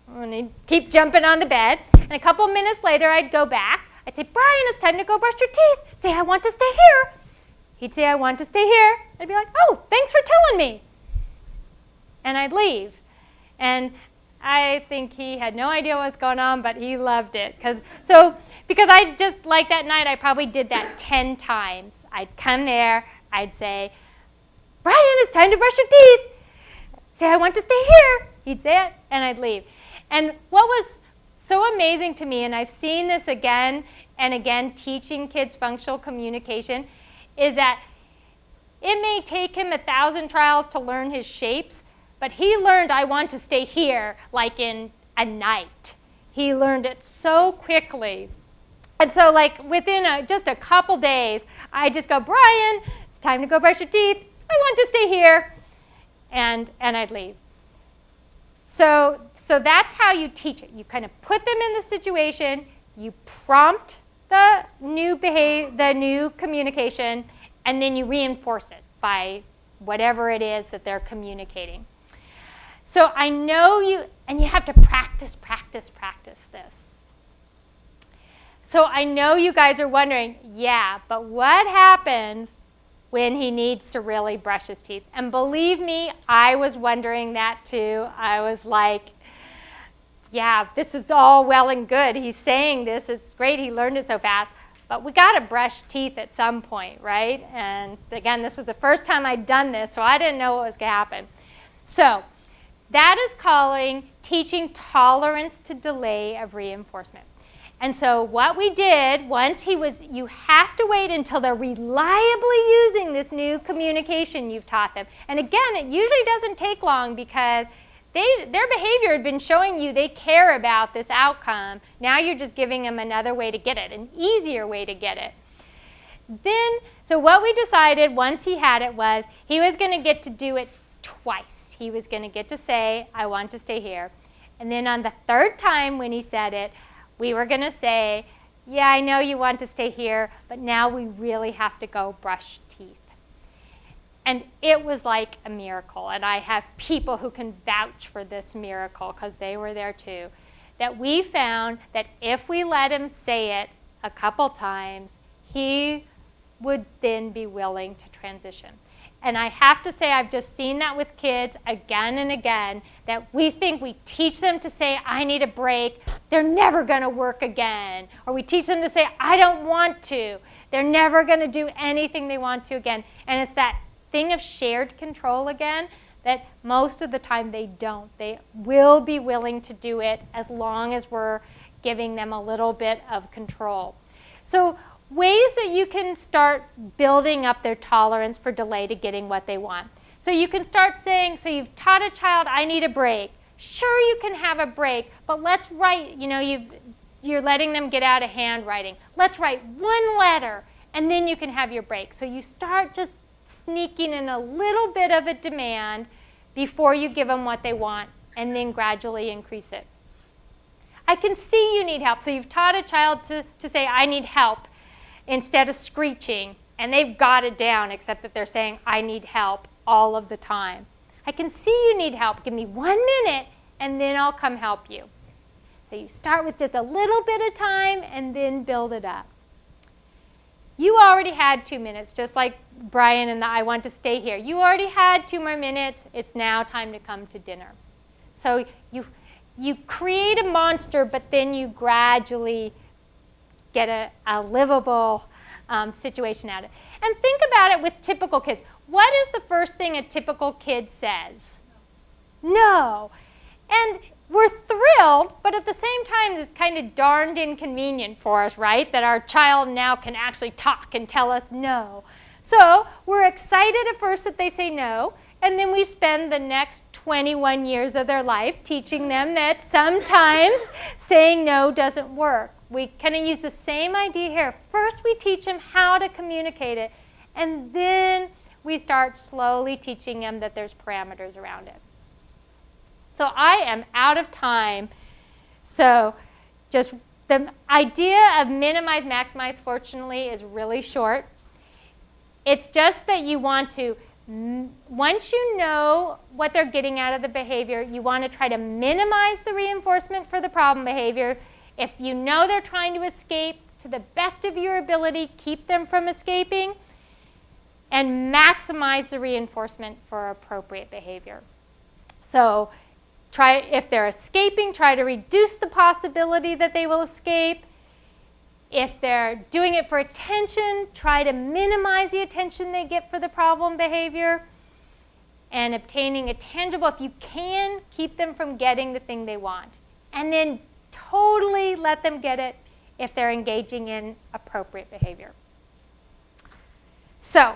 and he'd keep jumping on the bed. And a couple minutes later, I'd go back. I'd say, Brian, it's time to go brush your teeth. Say, I want to stay here. He'd say, I want to stay here. I'd be like, oh, thanks for telling me. And I'd leave. And I think he had no idea what was going on, but he loved it. Because I just, like that night, I probably did that 10 times. I'd come there. I'd say, Brian, it's time to brush your teeth. Say, I want to stay here. He'd say it, and I'd leave. And what was so amazing to me, and I've seen this again and again teaching kids functional communication, is that it may take him 1,000 trials to learn his shapes, but he learned I want to stay here like in a night. He learned it so quickly. And so like within just a couple days, I just go, Brian, it's time to go brush your teeth. I want to stay here. And I'd leave. So that's how you teach it. You kind of put them in the situation, you prompt the new communication, and then you reinforce it by whatever it is that they're communicating. So I know you have to practice this. So I know you guys are wondering, yeah, but what happens when he needs to really brush his teeth? And believe me, I was wondering that too. I was like, yeah, this is all well and good. He's saying this. It's great he learned it so fast. But we got to brush teeth at some point, right? And again, this was the first time I'd done this, so I didn't know what was going to happen. So that is teaching tolerance to delay of reinforcement. And so what we did, you have to wait until they're reliably using this new communication you've taught them. And again, it usually doesn't take long because their behavior had been showing you they care about this outcome. Now you're just giving them another way to get it, an easier way to get it. So what we decided once he had it was he was going to get to do it twice. He was going to get to say, I want to stay here. And then on the third time when he said it, we were going to say, yeah, I know you want to stay here, but now we really have to go brush teeth. And it was like a miracle. And I have people who can vouch for this miracle because they were there too. That we found that if we let him say it a couple times, he would then be willing to transition. And I have to say, I've just seen that with kids again and again, that we think we teach them to say, I need a break, they're never going to work again. Or we teach them to say, I don't want to. They're never going to do anything they want to again. And it's that thing of shared control again, that most of the time they don't. They will be willing to do it as long as we're giving them a little bit of control. So ways that you can start building up their tolerance for delay to getting what they want. So you can start saying, so you've taught a child, I need a break. Sure, you can have a break, but let's write, you're letting them get out of handwriting. Let's write one letter, and then you can have your break. So you start just sneaking in a little bit of a demand before you give them what they want, and then gradually increase it. I can see you need help. So you've taught a child to say, I need help, instead of screeching, and they've got it down, except that they're saying, I need help all of the time. I can see you need help. Give me 1 minute, and then I'll come help you. So you start with just a little bit of time, and then build it up. You already had 2 minutes, just like Brian and the I want to stay here. You already had 2 more minutes. It's now time to come to dinner. So you create a monster, but then you gradually get a livable situation out of it. And think about it with typical kids. What is the first thing a typical kid says? No. And we're thrilled, but at the same time, it's kind of darned inconvenient for us, right? That our child now can actually talk and tell us no. So we're excited at first that they say no, and then we spend the next 21 years of their life teaching them that sometimes saying no doesn't work. We kind of use the same idea here. First, we teach them how to communicate it, and then we start slowly teaching them that there's parameters around it. So I am out of time. So just the idea of minimize, maximize, fortunately, is really short. It's just that you want to, once you know what they're getting out of the behavior, you want to try to minimize the reinforcement for the problem behavior. If you know they're trying to escape, to the best of your ability, keep them from escaping, and maximize the reinforcement for appropriate behavior. So if they're escaping, try to reduce the possibility that they will escape. If they're doing it for attention, try to minimize the attention they get for the problem behavior. And obtaining a tangible, if you can, keep them from getting the thing they want. And then totally let them get it if they're engaging in appropriate behavior. So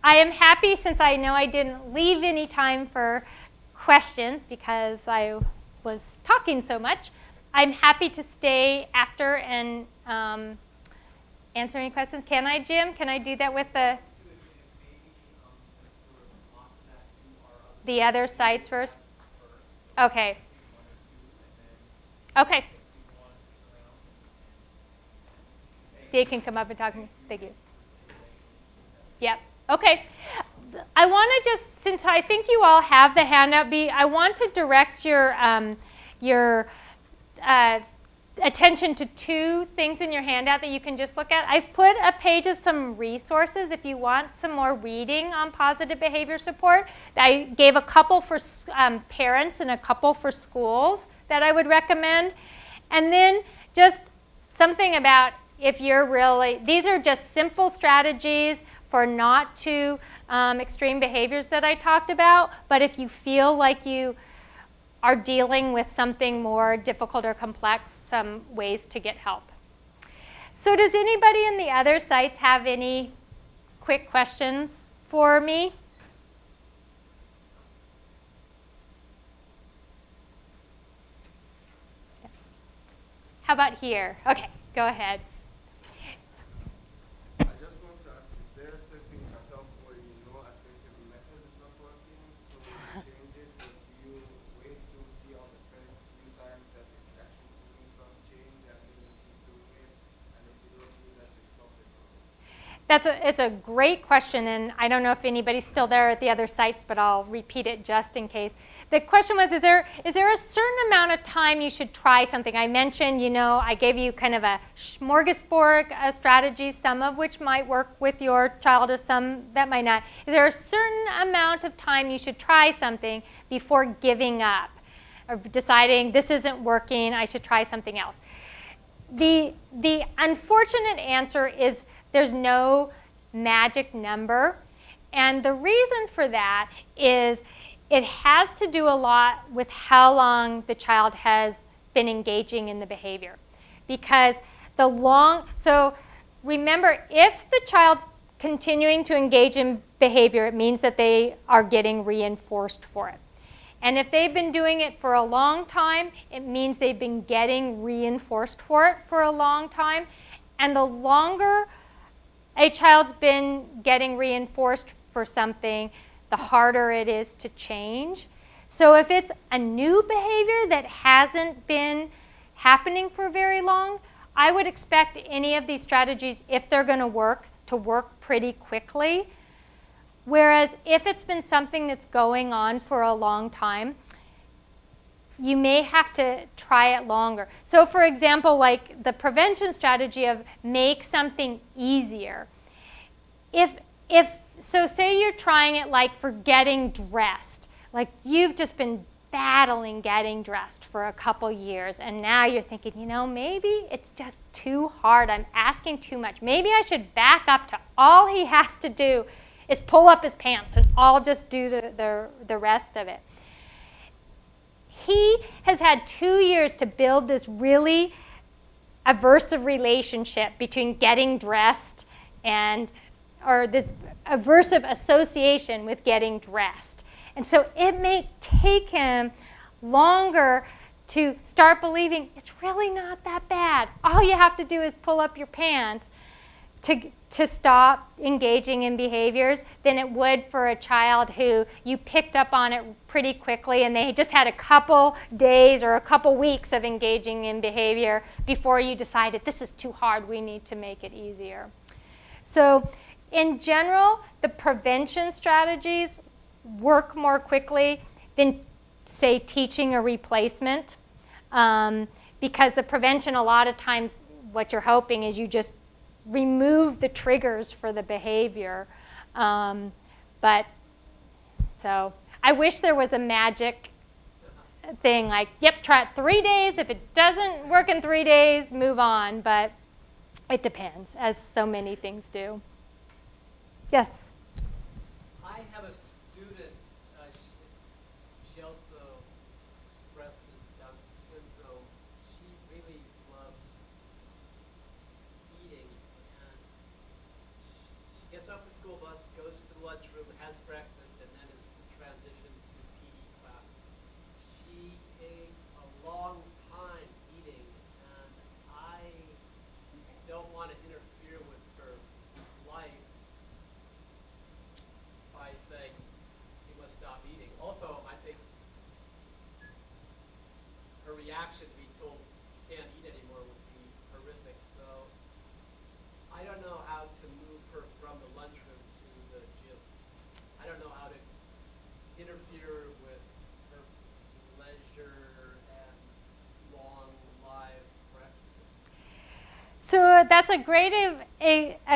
I am happy, since I know I didn't leave any time for questions because I was talking so much, I'm happy to stay after and answer any questions. Can I, Jim? Can I do that with the other sites first? Okay. Okay. They can come up and talk to me. Thank you. Yep. Okay. I want to just, since I think you all have the handout, I want to direct your attention to 2 things in your handout that you can just look at. I've put a page of some resources if you want some more reading on positive behavior support. I gave a couple for parents and a couple for schools that I would recommend. And then just something about if you're really, these are just simple strategies for not too extreme behaviors that I talked about, but if you feel like you are dealing with something more difficult or complex, some ways to get help. So does anybody in the other sites have any quick questions for me? How about here? Okay, go ahead. I just want to ask, is there a certain cutoff where you know a certain method is not working, so you change it, or do you wait to see on the first few times that it's actually doing some change and then you keep doing it, and if you don't see that, you stop it? It's a great question, and I don't know if anybody's still there at the other sites, but I'll repeat it just in case. The question was, is there a certain amount of time you should try something? I mentioned, I gave you kind of a smorgasbord of strategies, some of which might work with your child or some that might not. Is there a certain amount of time you should try something before giving up or deciding this isn't working, I should try something else? The unfortunate answer is there's no magic number. And the reason for that is it has to do a lot with how long the child has been engaging in the behavior. because so remember, if the child's continuing to engage in behavior, it means that they are getting reinforced for it. And if they've been doing it for a long time, it means they've been getting reinforced for it for a long time. And the longer a child's been getting reinforced for something, the harder it is to change. So if it's a new behavior that hasn't been happening for very long, I would expect any of these strategies, if they're going to work pretty quickly. Whereas if it's been something that's going on for a long time, you may have to try it longer. So for example, like the prevention strategy of make something easier. So say you're trying it like for getting dressed. Like you've just been battling getting dressed for a couple years, and now you're thinking, maybe it's just too hard. I'm asking too much. Maybe I should back up to all he has to do is pull up his pants and I'll just do the rest of it. He has had 2 years to build this really aversive relationship between getting dressed or this aversive association with getting dressed. And so it may take him longer to start believing it's really not that bad. All you have to do is pull up your pants to stop engaging in behaviors than it would for a child who you picked up on it pretty quickly and they just had a couple days or a couple weeks of engaging in behavior before you decided this is too hard, we need to make it easier. So in general, the prevention strategies work more quickly than, say, teaching a replacement, because the prevention, a lot of times what you're hoping is you just remove the triggers for the behavior. But so I wish there was a magic thing like, yep, try it 3 days. If it doesn't work in 3 days, move on. But it depends, as so many things do. Yes? I have a student, she also expresses Down syndrome. She really loves eating, and she gets off the school bus, goes to the lunchroom, has breakfast, and then is transitioned to PD class. She takes a long time eating, and I don't want to interfere with her life by saying you must stop eating. Also, I think her reaction to be told you can't eat anymore would be horrific. So I don't know how to move her from the lunchroom to the gym. I don't know how to interfere with her leisure and long live practices. So that's a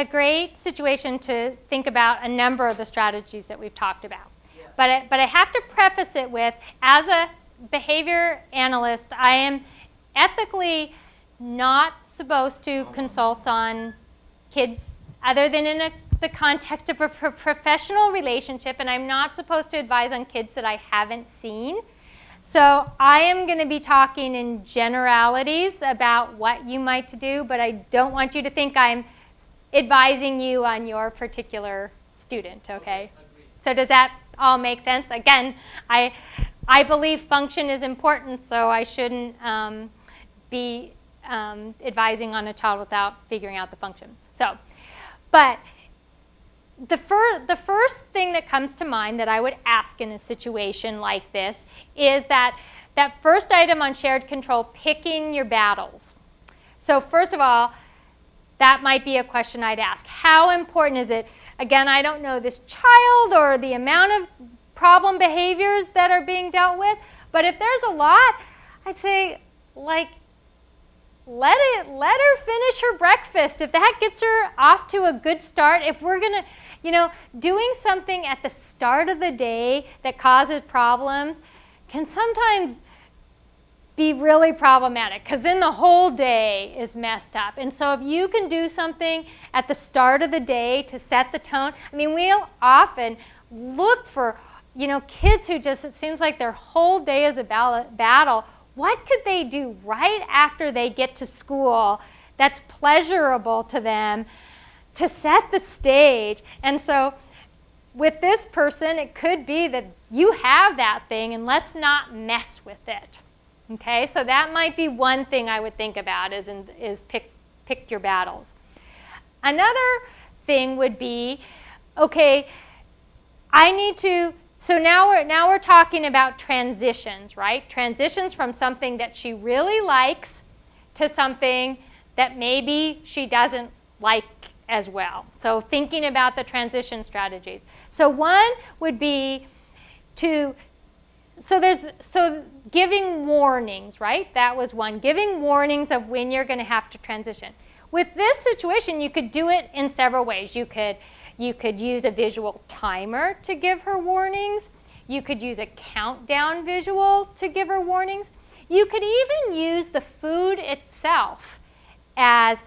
great situation to think about a number of the strategies that we've talked about. Yeah. But I have to preface it with, as a behavior analyst, I am ethically not supposed to consult on kids other than in the context of a professional relationship, and I'm not supposed to advise on kids that I haven't seen. So I am going to be talking in generalities about what you might do, but I don't want you to think I'm advising you on your particular student, okay? Agreed. So does that all make sense? Again, I believe function is important, so I shouldn't be advising on a child without figuring out the function. So, but the first thing that comes to mind that I would ask in a situation like this is that first item on shared control, picking your battles. So first of all, that might be a question I'd ask. How important is it? Again, I don't know this child or the amount of problem behaviors that are being dealt with, but if there's a lot, I'd say, like, let her finish her breakfast. If that gets her off to a good start, if we're going to, doing something at the start of the day that causes problems can sometimes be really problematic, because then the whole day is messed up. And so if you can do something at the start of the day to set the tone, I mean, we'll often look for, kids who just, it seems like their whole day is a battle. what could they do right after they get to school that's pleasurable to them to set the stage? And so with this person, it could be that you have that thing and let's not mess with it. Okay, so that might be one thing I would think about is pick your battles. Another thing would be, okay, I need to, so now we're talking about transitions, right? Transitions from something that she really likes to something that maybe she doesn't like as well. So thinking about the transition strategies. So one would be to, so giving warnings, right? That was one. Giving warnings of when you're going to have to transition. With this situation, you could do it in several ways. You could use a visual timer to give her warnings. You could use a countdown visual to give her warnings. You could even use the food itself as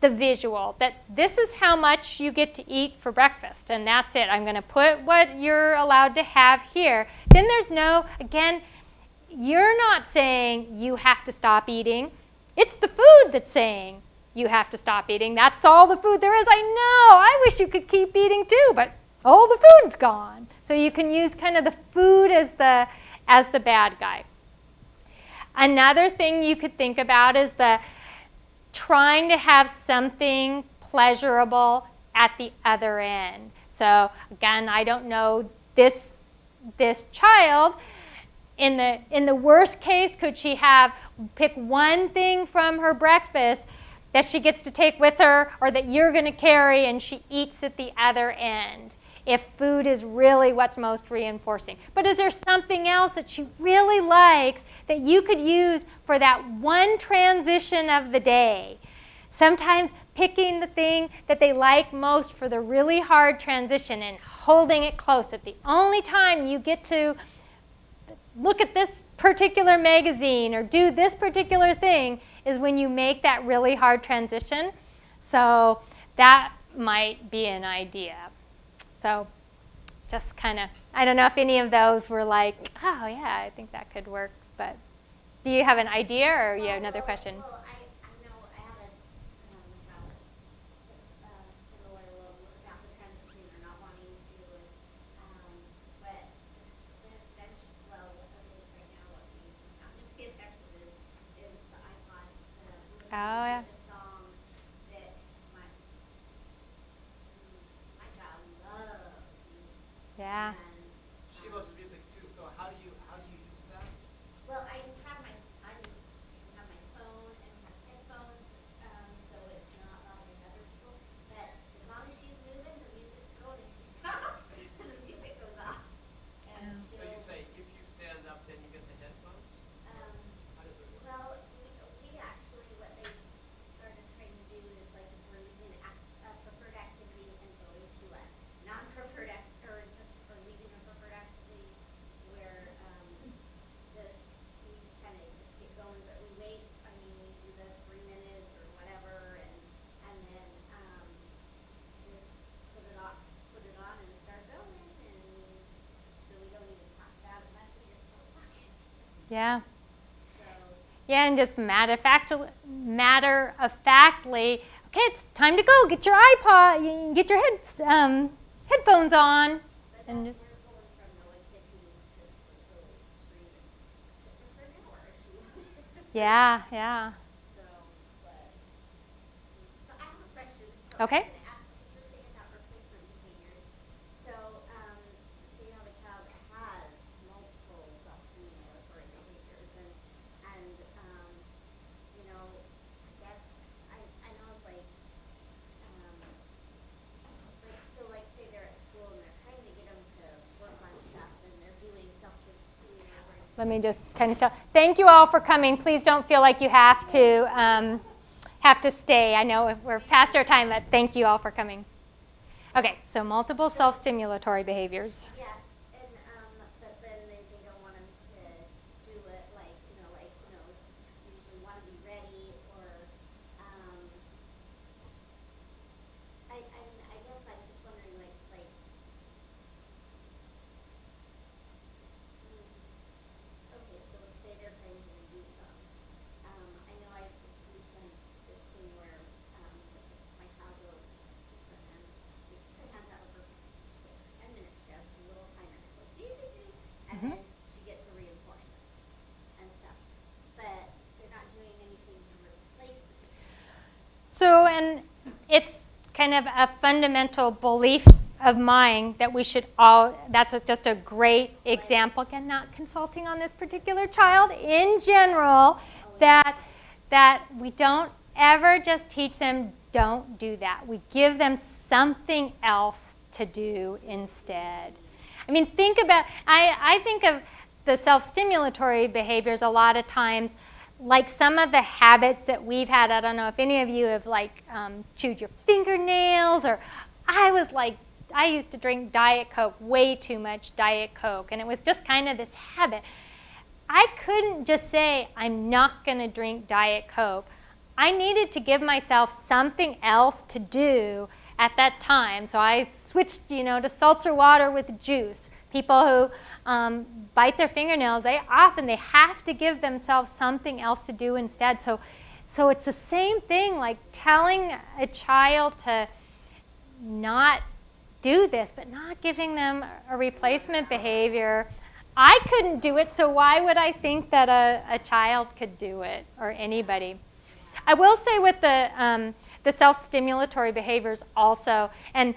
the visual, that this is how much you get to eat for breakfast, and that's it. I'm going to put what you're allowed to have here. Then there's no, again, you're not saying you have to stop eating. It's the food that's saying you have to stop eating. That's all the food there is. I know. I wish you could keep eating too, but all the food's gone. So you can use kind of the food as the bad guy. Another thing you could think about is trying to have something pleasurable at the other end. So again, I don't know this child. In the worst case, could she pick one thing from her breakfast that she gets to take with her or that you're going to carry and she eats at the other end, if food is really what's most reinforcing? But is there something else that she really likes that you could use for that one transition of the day? Sometimes picking the thing that they like most for the really hard transition and holding it close. At the only time you get to look at this particular magazine or do this particular thing is when you make that really hard transition. So that might be an idea. So just kind of, I don't know if any of those were like, oh yeah, I think that could work. But do you have an idea or you have another question? Well, I know I had a child similar about the transition or not wanting to, but then well, at least right now what we found to be effective is the iPod. Oh, yeah. A song that my child loves. Yeah. And, She loves music too, so how do you use that? well, I just have my phone and have headphones, so it's not bothering other people. But as long as she's moving, the music's going, and she stops, and the music goes off. And So you say if you stand up, then you get the headphones? How does it work? well, we actually, what they started trying to do is like if we're leaving a preferred activity and going to a non-preferred or leaving a preferred activity where we just kind of just get going, but we wait. I mean, we do the 3 minutes or whatever, and then just put it on and start going, and so we don't even talk about it much. We just start walking. Yeah. So. Yeah, and just matter of factly, okay, it's time to go. Get your iPod, get your headphones on. But And we're going from no activity just for really extreme and sit for an hour if she wants. yeah, yeah. So I have a question. So Okay. I'm gonna ask, because you're saying about replacement behaviors. So, so you have a child that has multiple self-stimulatory behaviors, and you know, I guess I know it's like say they're at school and they're trying to get them to work on stuff, and they're doing self-stimulatory. Let me just kind of tell. Thank you all for coming. Please don't feel like you have to stay. I know we're past our time, but thank you all for coming. Okay, so multiple self-stimulatory behaviors. Yes, and but then they don't want them to do it usually want to be ready or I guess I'm just wondering okay, so say and it's kind of a fundamental belief of mine that we should all, just a great example, again, not consulting on this particular child, in general, that we don't ever just teach them, don't do that. We give them something else to do instead. I mean, think about, I think of the self-stimulatory behaviors a lot of times like some of the habits that we've had. I don't know if any of you have chewed your fingernails, or I used to drink Diet Coke, way too much Diet Coke, and it was just kind of this habit. I couldn't just say, I'm not going to drink Diet Coke. I needed to give myself something else to do at that time. So I switched, to seltzer water with juice. People who bite their fingernails, they have to give themselves something else to do instead. So it's the same thing, like telling a child to not do this, but not giving them a replacement behavior. I couldn't do it, so why would I think that a child could do it, or anybody? I will say with the self-stimulatory behaviors also, and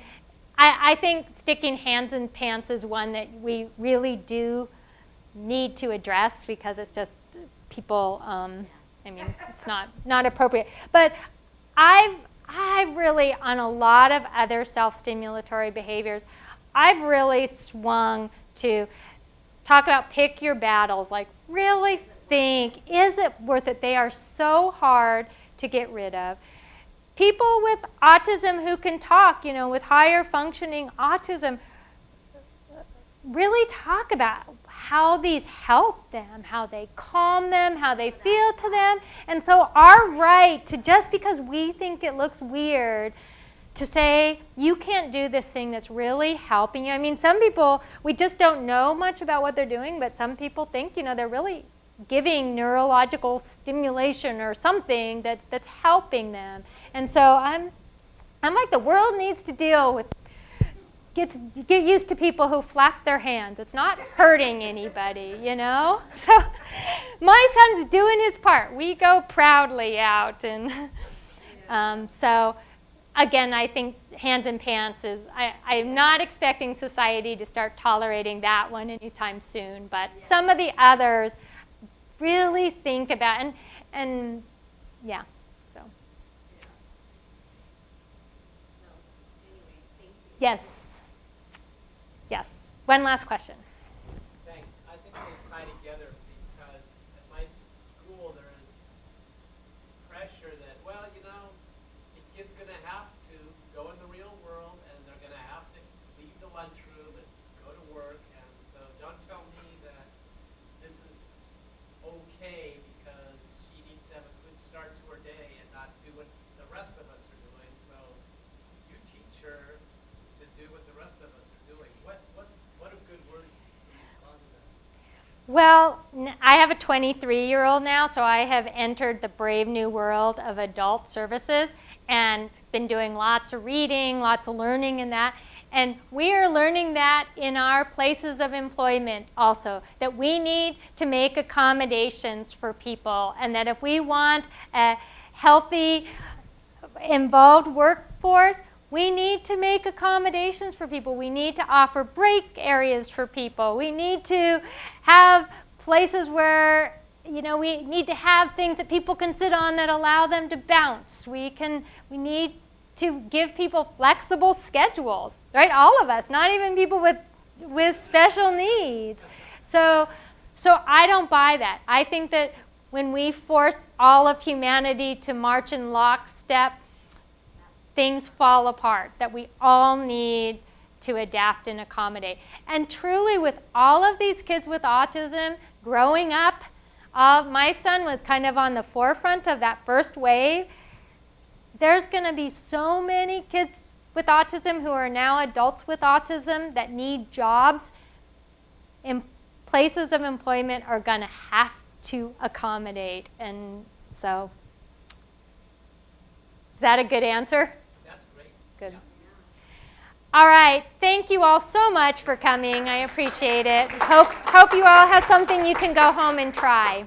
I think sticking hands in pants is one that we really do need to address, because it's just people, it's not appropriate. But I've really, on a lot of other self-stimulatory behaviors, I've really swung to talk about pick your battles, like really think, is it worth it? They are so hard to get rid of. People with autism who can talk, with higher functioning autism, really talk about how these help them, how they calm them, how they feel to them. And so our right to, just because we think it looks weird, to say, you can't do this thing that's really helping you. I mean, some people, we just don't know much about what they're doing, but some people think, they're really giving neurological stimulation or something that's helping them. And so I'm like, the world needs to deal with, get used to people who flap their hands. It's not hurting anybody, So my son's doing his part. We go proudly out. And so again, I think hands in pants is, I'm not expecting society to start tolerating that one anytime soon, but some of the others really think about, and yeah, so. Yes. Yes. One last question. Thanks. I think they tie together because at my school there is pressure that, the kid's going to have to go in the real world and they're going to have to leave the lunchroom and go to work. And so don't tell me that this is okay because she needs to have a good start to her day and not do what the rest of us are doing. So you teach her to do what the rest of us are doing. What a good word to respond to that. Well, I have a 23-year-old now, so I have entered the brave new world of adult services and been doing lots of reading, lots of learning in that. And we are learning that in our places of employment also, that we need to make accommodations for people, and that if we want a healthy, involved workforce, we need to make accommodations for people. We need to offer break areas for people. We need to have places where, we need to have things that people can sit on that allow them to bounce. We need to give people flexible schedules, right? All of us, not even people with special needs. So I don't buy that. I think that when we force all of humanity to march in lockstep, things fall apart, that we all need to adapt and accommodate. And truly, with all of these kids with autism growing up, my son was kind of on the forefront of that first wave. There's going to be so many kids with autism who are now adults with autism that need jobs. And places of employment are going to have to accommodate. And so, is that a good answer? That's great. Good. All right. Thank you all so much for coming. I appreciate it. Hope you all have something you can go home and try.